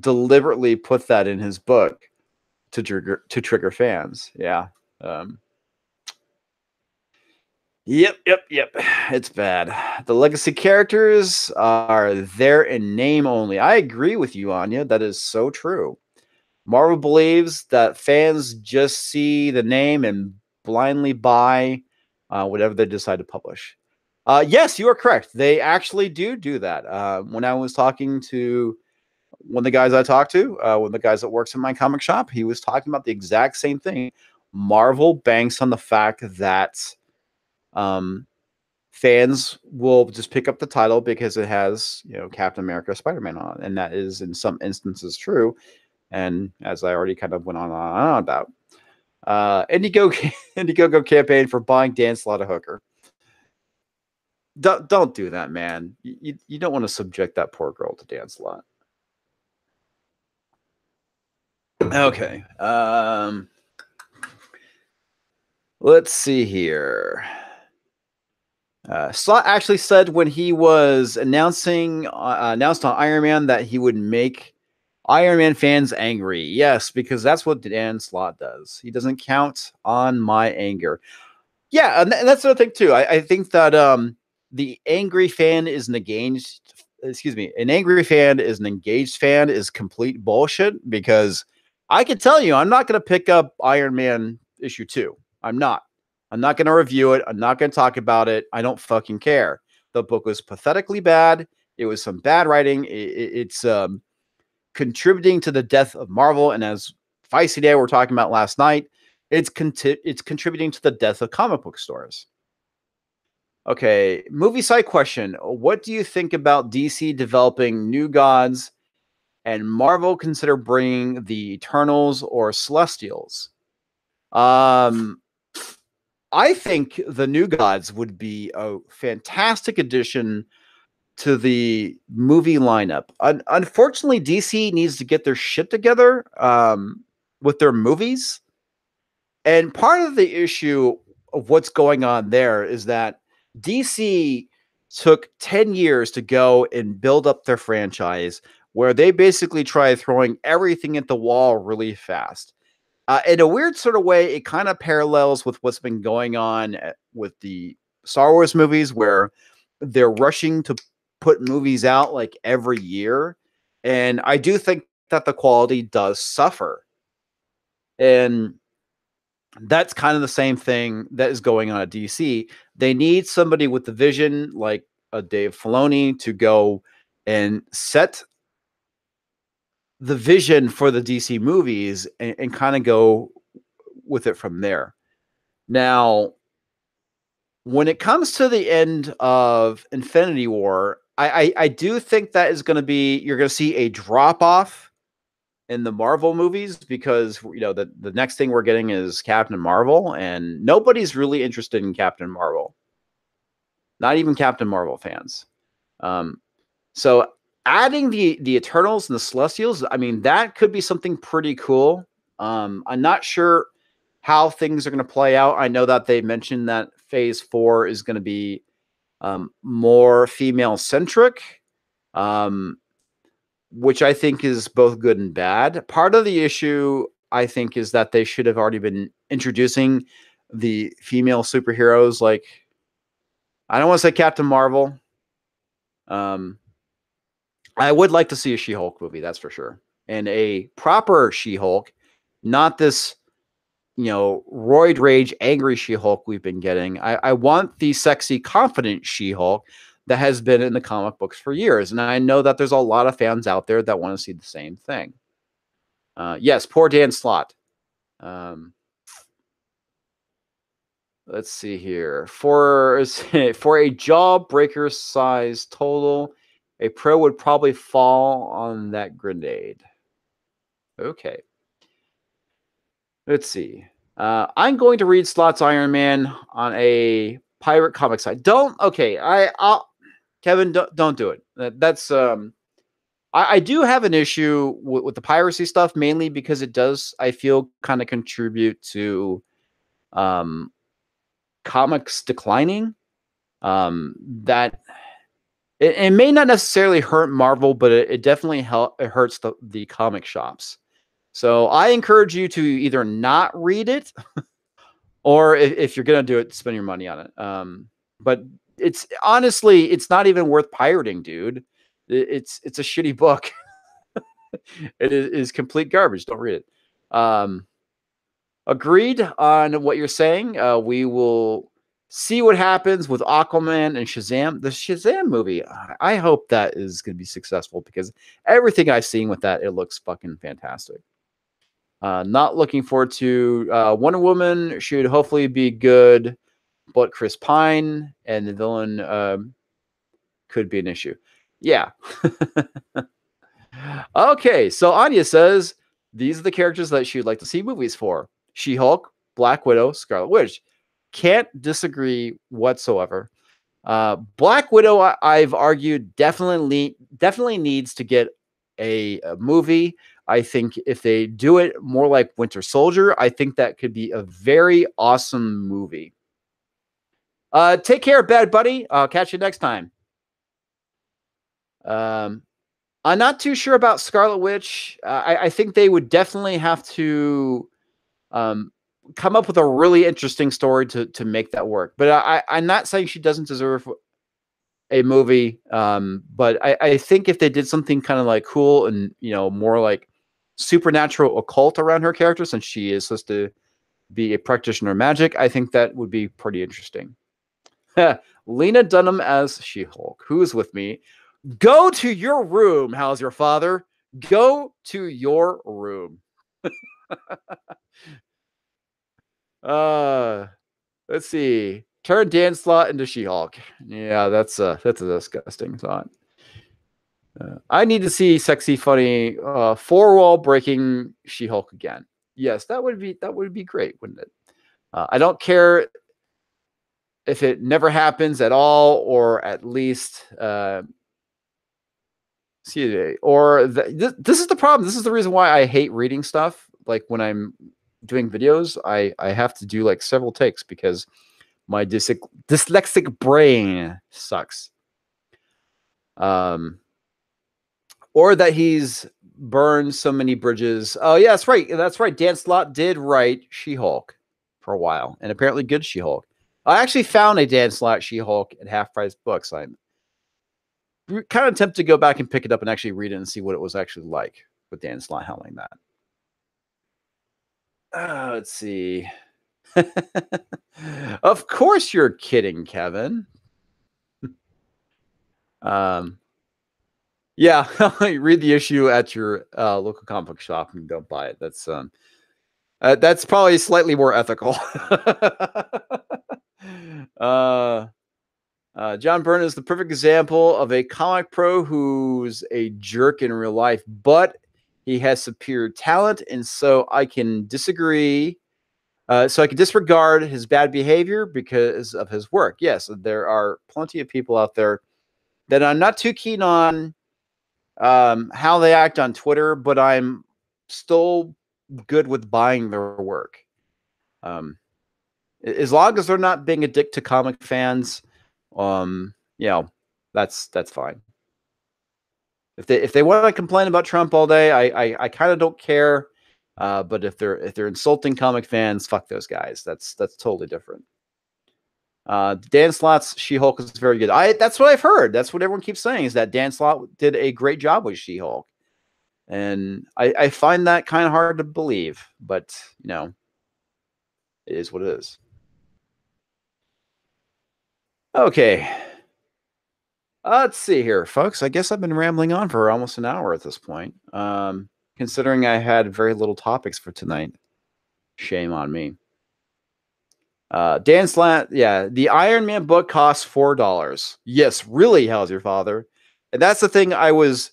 deliberately put that in his book to trigger fans. Yeah. Yep. It's bad. The legacy characters are there in name only. I agree with you, Anya. That is so true. Marvel believes that fans just see the name and blindly buy whatever they decide to publish. Yes, you are correct. They actually do that. When I was talking to one of the guys I talked to, one of the guys that works in my comic shop, he was talking about the exact same thing. Marvel banks on the fact that fans will just pick up the title because it has, Captain America, Spider-Man on it. And that is in some instances true. And as I already kind of went on about, Indiegogo campaign for buying Dan Slott a hooker. don't do that, man. You don't want to subject that poor girl to Dan Slott. Okay. Let's see here. Slott actually said when he was announced on Iron Man that he would make Iron Man fans angry. Yes, because that's what Dan Slott does. He doesn't count on my anger. Yeah, and that's the thing too. I think that the angry fan is an engaged. Excuse me, an angry fan is an engaged fan is complete bullshit because I can tell you I'm not going to pick up Iron Man issue 2. I'm not. I'm not going to review it. I'm not going to talk about it. I don't fucking care. The book was pathetically bad. It was some bad writing. It's contributing to the death of Marvel, and as Feisty Day we were talking about last night, it's contributing to the death of comic book stores. Okay, movie side question. What do you think about DC developing New Gods and Marvel consider bringing the Eternals or Celestials? I think the New Gods would be a fantastic addition to the movie lineup. Unfortunately, DC needs to get their shit together with their movies. And part of the issue of what's going on there is that DC took 10 years to go and build up their franchise where they basically try throwing everything at the wall really fast. In a weird sort of way, it kind of parallels with what's been going on with the Star Wars movies where they're rushing to put movies out like every year. And I do think that the quality does suffer. And that's kind of the same thing that is going on at DC. They need somebody with the vision like a Dave Filoni to go and set the vision for the DC movies and kind of go with it from there. Now, when it comes to the end of Infinity War, I do think that is going to be, you're going to see a drop off in the Marvel movies because, you know, the next thing we're getting is Captain Marvel, and nobody's really interested in Captain Marvel. Not even Captain Marvel fans. So adding the Eternals and the Celestials, I mean, that could be something pretty cool. I'm not sure how things are going to play out. I know that they mentioned that Phase 4 is going to be more female centric, which I think is both good and bad. Part of the issue, I think, is that they should have already been introducing the female superheroes. Like, I don't want to say Captain Marvel. I would like to see a She-Hulk movie, that's for sure. And a proper She-Hulk, not this, you know, roid rage, angry She-Hulk we've been getting. I want the sexy, confident She-Hulk that has been in the comic books for years. And I know that there's a lot of fans out there that want to see the same thing. Yes, poor Dan Slott. Let's see here. For a jawbreaker size total, a pro would probably fall on that grenade. Okay. Let's see. I'm going to read Slott's Iron Man on a pirate comic site. I'll Kevin, don't do it. That's I do have an issue with the piracy stuff, mainly because it does, I feel, kind of contribute to comics declining. That it may not necessarily hurt Marvel, but it definitely it hurts the comic shops. So I encourage you to either not read it, or if you're gonna do it, spend your money on it. But it's honestly, it's not even worth pirating, dude. It's a shitty book. It is complete garbage. Don't read it. Agreed on what you're saying. We will see what happens with Aquaman and Shazam. The Shazam movie, I hope that is going to be successful because everything I've seen with that, it looks fucking fantastic. Not looking forward to Wonder Woman. Should hopefully be good, but Chris Pine and the villain could be an issue. Yeah. Okay, so Anya says these are the characters that she would like to see movies for: She-Hulk, Black Widow, Scarlet Witch. Can't disagree whatsoever. Black Widow, I've argued definitely needs to get a movie. I think if they do it more like Winter Soldier, I think that could be a very awesome movie. Take care, bad buddy. I'll catch you next time. Um, I'm not too sure about Scarlet Witch. I think they would definitely have to um, come up with a really interesting story to make that work. But I'm not saying she doesn't deserve a movie. But I think if they did something kind of like cool and more like supernatural occult around her character, since she is supposed to be a practitioner of magic, I think that would be pretty interesting. Lena Dunham as She-Hulk. Who's with me? Go to your room. How's your father? Go to your room. Let's see. Turn Dan Slott into She-Hulk. Yeah, that's a disgusting thought. I need to see sexy, funny, four-wall breaking She-Hulk again. Yes, that would be great, wouldn't it? I don't care if it never happens at all, or at least this is the problem. This is the reason why I hate reading stuff. Like when I'm doing videos, I have to do like several takes because my dyslexic brain sucks. Or that he's burned so many bridges. Oh yeah, that's right. That's right. Dan Slott did write She-Hulk for a while, and apparently good She-Hulk. I actually found a Dan Slott She-Hulk at Half Price Books. I'm kind of tempted to go back and pick it up and actually read it and see what it was actually like with Dan Slott handling that. Let's see. Of course you're kidding, Kevin. Yeah, read the issue at your local comic book shop and don't buy it. That's probably slightly more ethical. John Byrne is the perfect example of a comic pro who's a jerk in real life, but he has superior talent, and so I can disagree. So I can disregard his bad behavior because of his work. Yes, there are plenty of people out there that I'm not too keen on how they act on Twitter, but I'm still good with buying their work. As long as they're not being a dick to comic fans, that's fine. If they want to complain about Trump all day, I kind of don't care. But if they're insulting comic fans, fuck those guys. That's totally different. Dan Slott's She-Hulk is very good. That's what I've heard. That's what everyone keeps saying, is that Dan Slott did a great job with She-Hulk. And I find that kind of hard to believe, but it is what it is. Okay. Let's see here, folks. I guess I've been rambling on for almost an hour at this point. Considering I had very little topics for tonight. Shame on me. Dan Slott, yeah, the Iron Man book costs $4. Yes, really, how's your father? And that's the thing I was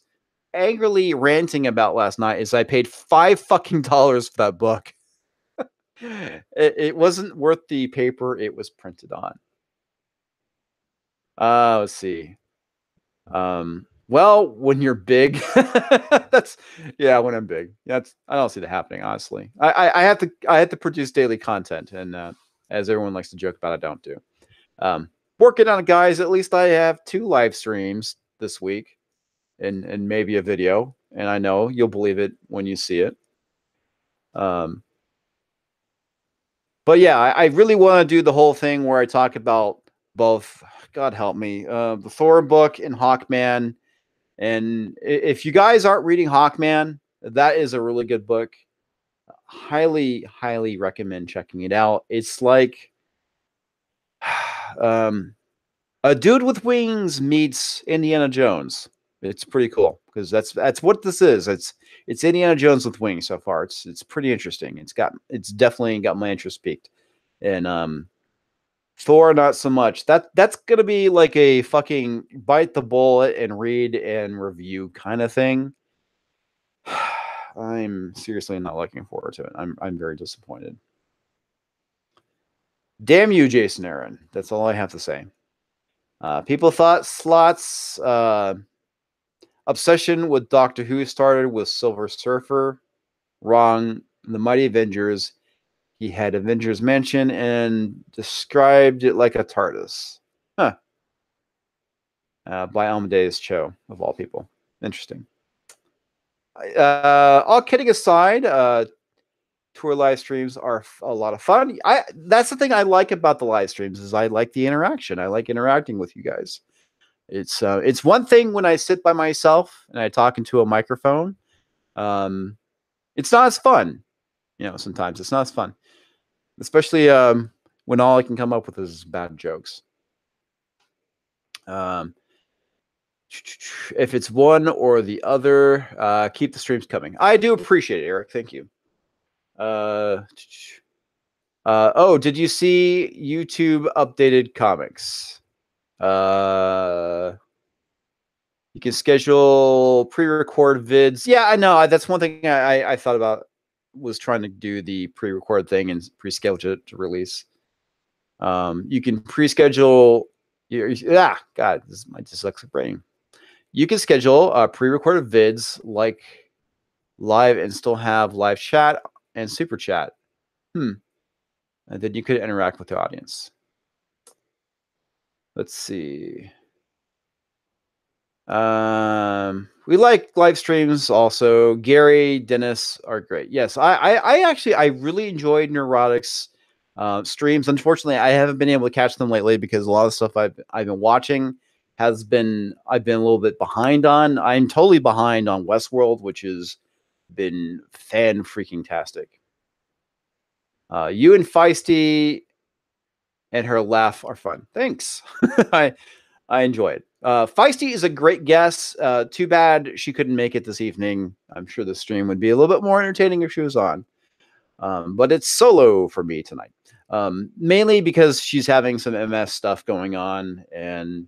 angrily ranting about last night, is I paid $5 fucking for that book. It wasn't worth the paper it was printed on. Let's see. Well, when you're big, when I'm big. I don't see that happening, honestly. I have to produce daily content, and as everyone likes to joke about, I don't do. Working on it, guys. At least I have 2 live streams this week, and maybe a video, and I know you'll believe it when you see it. But yeah, I really want to do the whole thing where I talk about both. God help me, the Thor book and Hawkman. And if you guys aren't reading Hawkman, that is a really good book. Highly, highly recommend checking it out. It's like a dude with wings meets Indiana Jones. It's pretty cool because that's what this is. It's Indiana Jones with wings so far. It's pretty interesting. It's definitely got my interest peaked. And Thor, not so much. That's gonna be like a fucking bite the bullet and read and review kind of thing. I'm seriously not looking forward to it. I'm very disappointed. Damn you, Jason Aaron. That's all I have to say. People thought Slott's obsession with Doctor Who started with Silver Surfer. Wrong. In the Mighty Avengers, he had Avengers Mansion and described it like a TARDIS. Huh. By Amadeus Cho, of all people. Interesting. All kidding aside, tour live streams are a lot of fun. That's the thing I like about the live streams is I like the interaction. I like interacting with you guys. It's one thing when I sit by myself and I talk into a microphone. It's not as fun. Sometimes it's not as fun, especially when all I can come up with is bad jokes. If it's one or the other, keep the streams coming. I do appreciate it, Eric. Thank you. Oh, did you see YouTube updated comics? You can schedule pre-record vids. Yeah, I know. That's one thing I thought about, was trying to do the pre-record thing and pre-schedule it to release. You can pre-schedule. God, this is my dyslexic brain. You can schedule pre-recorded vids like live and still have live chat and super chat. And then you could interact with the audience. Let's see. We like live streams also. Gary, Dennis are great. Yes, I really enjoyed Neurotics streams. Unfortunately, I haven't been able to catch them lately because a lot of stuff I've been watching I've been a little bit behind on. I'm totally behind on Westworld, which has been fan freaking tastic. You and Feisty and her laugh are fun. Thanks. I enjoy it. Feisty is a great guest. Too bad she couldn't make it this evening. I'm sure the stream would be a little bit more entertaining if she was on. But it's solo for me tonight. Mainly because she's having some MS stuff going on and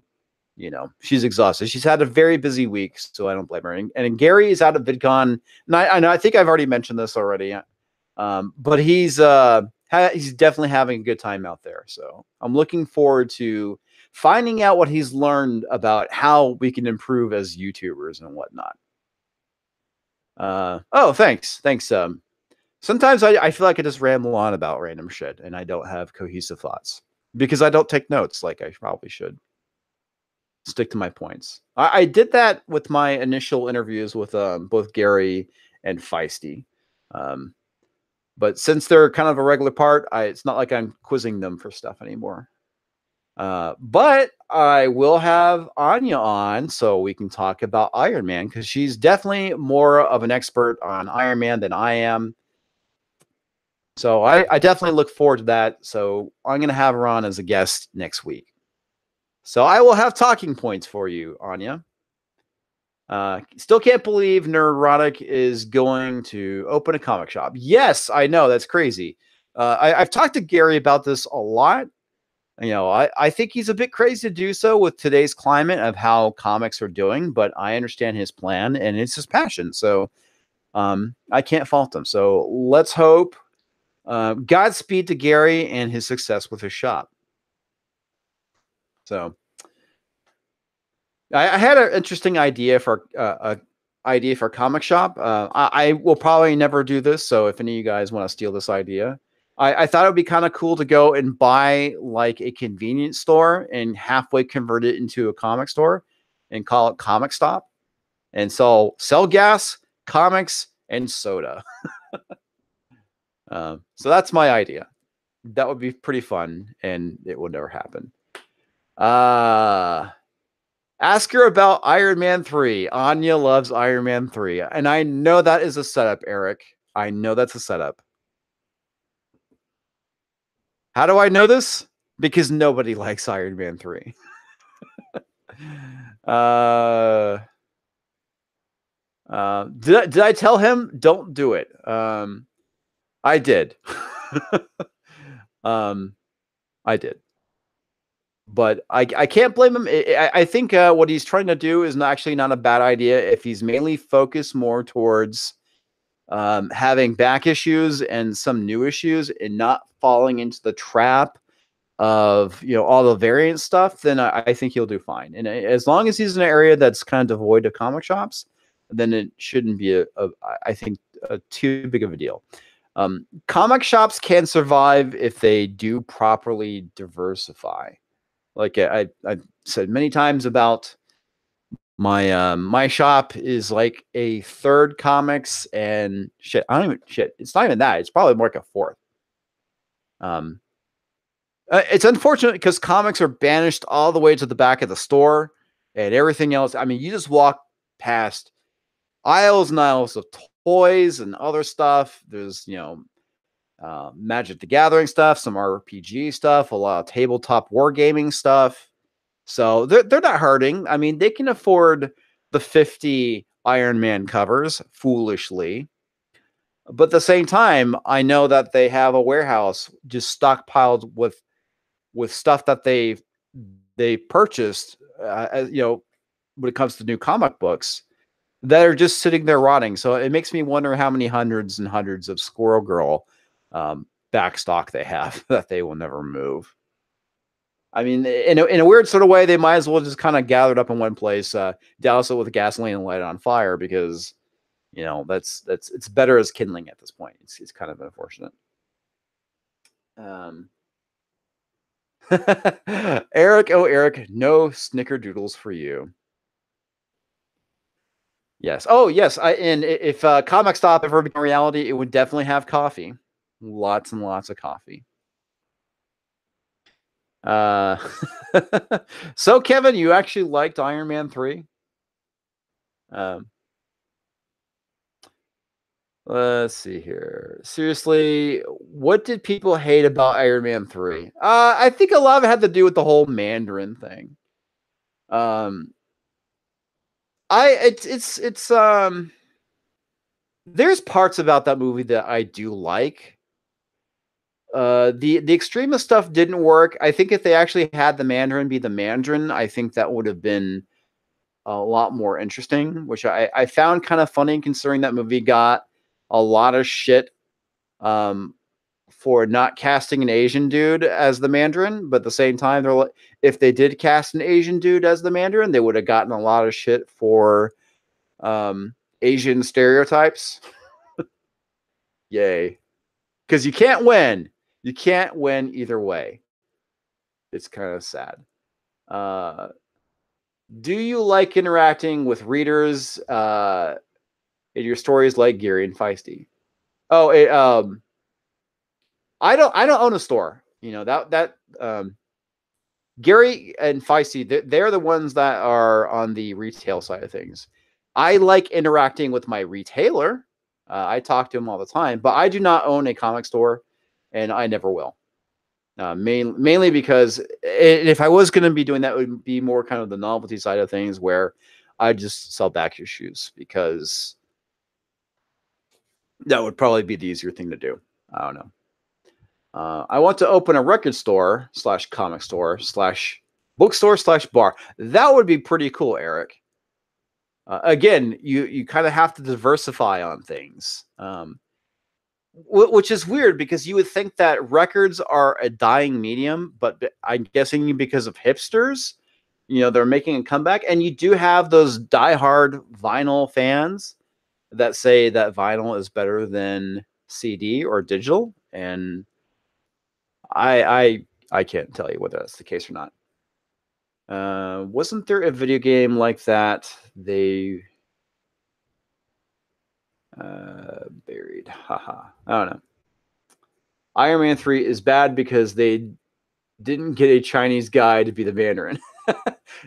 she's exhausted. She's had a very busy week, so I don't blame her. And Gary is out of VidCon. And I think I've already mentioned this already. But he's definitely having a good time out there. So I'm looking forward to finding out what he's learned about how we can improve as YouTubers and whatnot. Oh, thanks. Sometimes I feel like I just ramble on about random shit and I don't have cohesive thoughts because I don't take notes like I probably should. Stick to my points. I did that with my initial interviews with both Gary and Feisty. But since they're kind of a regular part, it's not like I'm quizzing them for stuff anymore. But I will have Anya on so we can talk about Iron Man because she's definitely more of an expert on Iron Man than I am. So I definitely look forward to that. So I'm going to have her on as a guest next week. So I will have talking points for you, Anya. Still can't believe Neurotic is going to open a comic shop. Yes, I know. That's crazy. I've talked to Gary about this a lot. I think he's a bit crazy to do so with today's climate of how comics are doing, but I understand his plan and it's his passion. So I can't fault him. So let's hope. Godspeed to Gary and his success with his shop. So I had an interesting idea for a comic shop. I will probably never do this. So if any of you guys want to steal this idea, I thought it would be kind of cool to go and buy like a convenience store and halfway convert it into a comic store and call it Comic Stop and sell gas, comics, and soda. So that's my idea. That would be pretty fun, and it would never happen. Ask her about Iron Man 3. Anya loves Iron Man 3. And I know that is a setup, Eric. I know that's a setup. How do I know this? Because nobody likes Iron Man 3. Did I tell him? Don't do it. I did. I did. But I can't blame him. I think what he's trying to do is actually not a bad idea if he's mainly focused more towards having back issues and some new issues and not falling into the trap of all the variant stuff, then I think he'll do fine. And as long as he's in an area that's kind of devoid of comic shops, then it shouldn't be I think too big of a deal. Comic shops can survive if they do properly diversify. Like I said many times about my shop is like a third comics and shit. I don't even shit. It's not even that. It's probably more like a fourth. It's unfortunate because comics are banished all the way to the back of the store and everything else. I mean, you just walk past aisles and aisles of toys and other stuff. There's, Magic the Gathering stuff, some RPG stuff, a lot of tabletop wargaming stuff. So they're not hurting. I mean, they can afford the 50 Iron Man covers foolishly. But at the same time, I know that they have a warehouse just stockpiled with stuff that they purchased, when it comes to new comic books that are just sitting there rotting. So it makes me wonder how many hundreds and hundreds of Squirrel Girl back stock they have that they will never move. I mean, in a weird sort of way, they might as well just kind of gather it up in one place, douse it with gasoline and light it on fire because, it's better as kindling at this point. It's kind of unfortunate. Eric, no snickerdoodles for you. Yes. Oh, yes. And if Comic Stop ever became reality, it would definitely have coffee. Lots and lots of coffee. So Kevin, you actually liked Iron Man 3? Let's see here. Seriously, what did people hate about Iron Man 3? I think a lot of it had to do with the whole Mandarin thing. It's there's parts about that movie that I do like. The extremist stuff didn't work. I think if they actually had the Mandarin be the Mandarin, I think that would have been a lot more interesting, which I found kind of funny considering that movie got a lot of shit for not casting an Asian dude as the Mandarin, but at the same time, they're like, if they did cast an Asian dude as the Mandarin, they would have gotten a lot of shit for Asian stereotypes. Yay. Because you can't win. You can't win either way. It's kind of sad. Do you like interacting with readers in your stories like Gary and Feisty? Oh, I don't own a store. Gary and Feisty, they're the ones that are on the retail side of things. I like interacting with my retailer. I talk to him all the time, but I do not own a comic store, and I never will. Mainly because if I was going to be doing that, it would be more kind of the novelty side of things where I just sell back issues because that would probably be the easier thing to do. I don't know. I want to open a record store / comic store / bookstore / bar. That would be pretty cool, Eric. Again, you kind of have to diversify on things, which is weird because you would think that records are a dying medium, but I'm guessing because of hipsters, they're making a comeback, and you do have those diehard vinyl fans that say that vinyl is better than CD or digital, and I can't tell you whether that's the case or not. Wasn't there a video game like that they buried? Haha. I don't know. Iron Man 3 is bad because they didn't get a Chinese guy to be the Mandarin.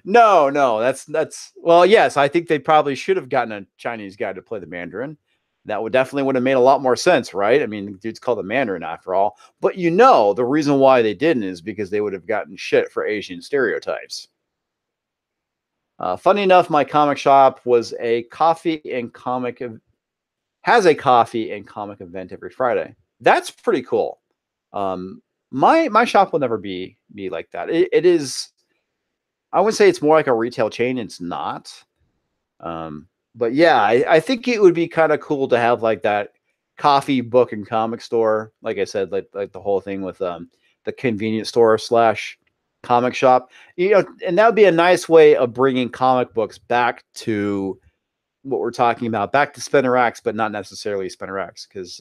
No, that's well, yes, I think they probably should have gotten a Chinese guy to play the Mandarin. That would have made a lot more sense, right? I mean, the dude's called the Mandarin after all. But the reason why they didn't is because they would have gotten shit for Asian stereotypes. Funny enough, my comic shop has a coffee and comic event every Friday. That's pretty cool. My shop will never be like that. It is. I would say it's more like a retail chain. It's not. But yeah, I think it would be kind of cool to have like that coffee, book, and comic store. Like I said, like the whole thing with the convenience store slash comic shop. You know, and that would be a nice way of bringing comic books back to what we're talking about, back to Spinner X, but not necessarily Spinner X, because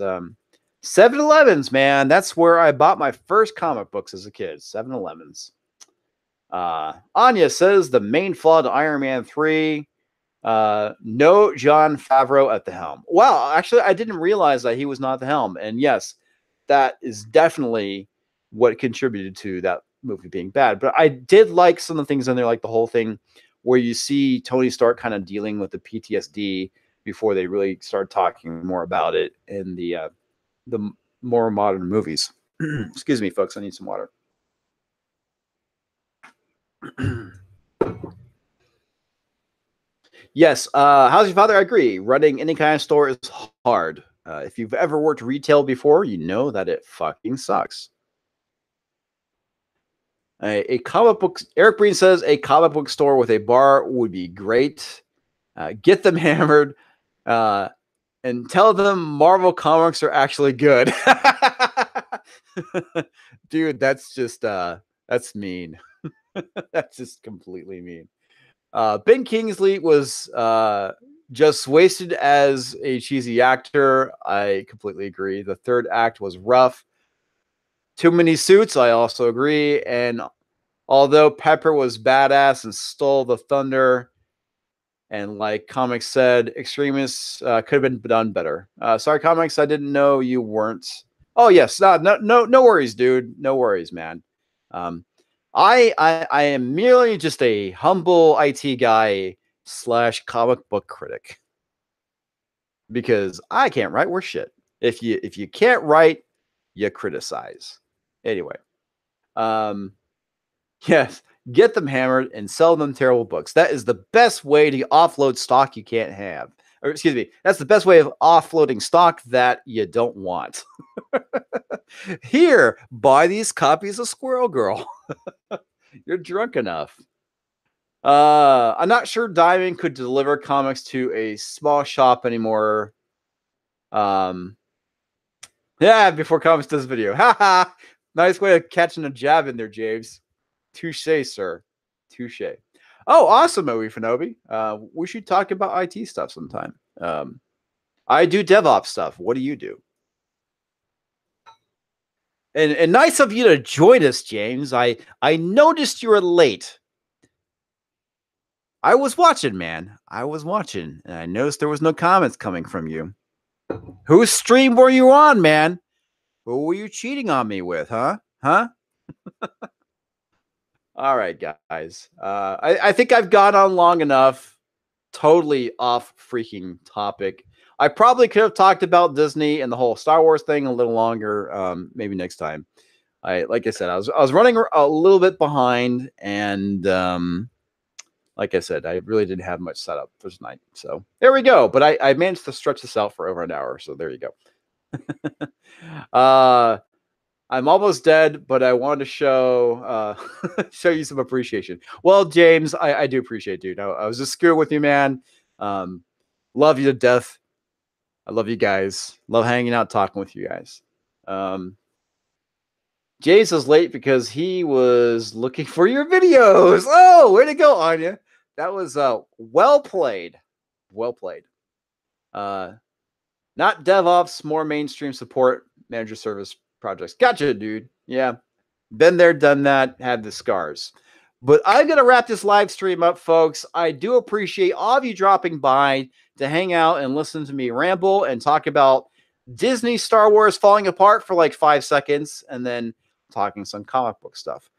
7-Elevens, man, that's where I bought my first comic books as a kid. 7-Elevens. Anya says the main flaw to Iron Man 3, no Jon Favreau at the helm. Wow, actually, I didn't realize that he was not at the helm. And yes, that is definitely what contributed to that movie being bad. But I did like some of the things in there, like the whole thing where you see Tony Stark kind of dealing with the PTSD before they really start talking more about it in the more modern movies. Excuse me, folks. I need some water. Yes. How's your father? I agree. Running any kind of store is hard. If you've ever worked retail before, you know that it fucking sucks. A comic book. Eric Breen says a comic book store with a bar would be great. Get them hammered and tell them Marvel comics are actually good. Dude, that's just that's mean. That's just completely mean. Ben Kingsley was just wasted as a cheesy actor. I completely agree. The third act was rough. Too many suits. I also agree. And although Pepper was badass and stole the thunder, and like Comics said, Extremis could have been done better. Sorry, Comics, I didn't know you weren't. Oh yes, no worries, dude. No worries, man. I am merely just a humble IT guy / comic book critic, because I can't write worth shit. If you can't write, you criticize. Anyway, yes, get them hammered and sell them terrible books. That is the best way to offload stock you can't have. Or excuse me, that's the best way of offloading stock that you don't want. Here, buy these copies of Squirrel Girl. You're drunk enough. I'm not sure Diamond could deliver comics to a small shop anymore. Yeah, before Comics does video. Haha. Nice way of catching a jab in there, James. Touche, sir. Touche. Oh, awesome, Owie Fanobi. We should talk about IT stuff sometime. I do DevOps stuff. What do you do? And nice of you to join us, James. I noticed you were late. I was watching, man. I was watching, and I noticed there was no comments coming from you. Whose stream were you on, man? Who were you cheating on me with, huh? Huh? All right, guys. I think I've gone on long enough. Totally off freaking topic. I probably could have talked about Disney and the whole Star Wars thing a little longer. Maybe next time. Like I said, I was running a little bit behind, and like I said, I really didn't have much set up for tonight. So there we go. But I managed to stretch this out for over an hour. So there you go. I'm almost dead, but I wanted to show show you some appreciation. Well, James, I do appreciate you. I was just screwing with you, man. Love you to death. I love you guys. Love hanging out, talking with you guys. James is late because he was looking for your videos. Oh, way to go, Anya. That was well played. Well played. Not DevOps, more mainstream support, manager service projects. Gotcha, dude. Yeah. Been there, done that, had the scars. But I'm going to wrap this live stream up, folks. I do appreciate all of you dropping by to hang out and listen to me ramble and talk about Disney Star Wars falling apart for like 5 seconds and then talking some comic book stuff.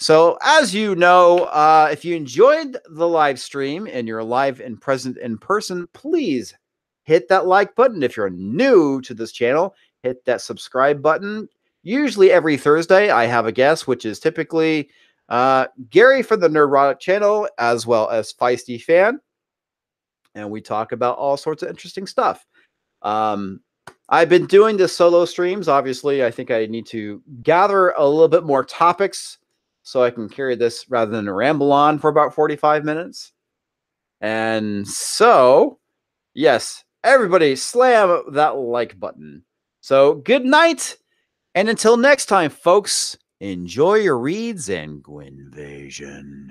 So as you know, if you enjoyed the live stream and you're live and present in person, please hit that like button. If you're new to this channel, hit that subscribe button. Usually every Thursday, I have a guest, which is typically Gary from the Nerdrotic channel, as well as Feisty Fan. And we talk about all sorts of interesting stuff. I've been doing the solo streams. Obviously, I think I need to gather a little bit more topics so I can carry this rather than ramble on for about 45 minutes. And so, yes, everybody slam that like button. So good night And until next time, folks, enjoy your reads and Gwynvasion.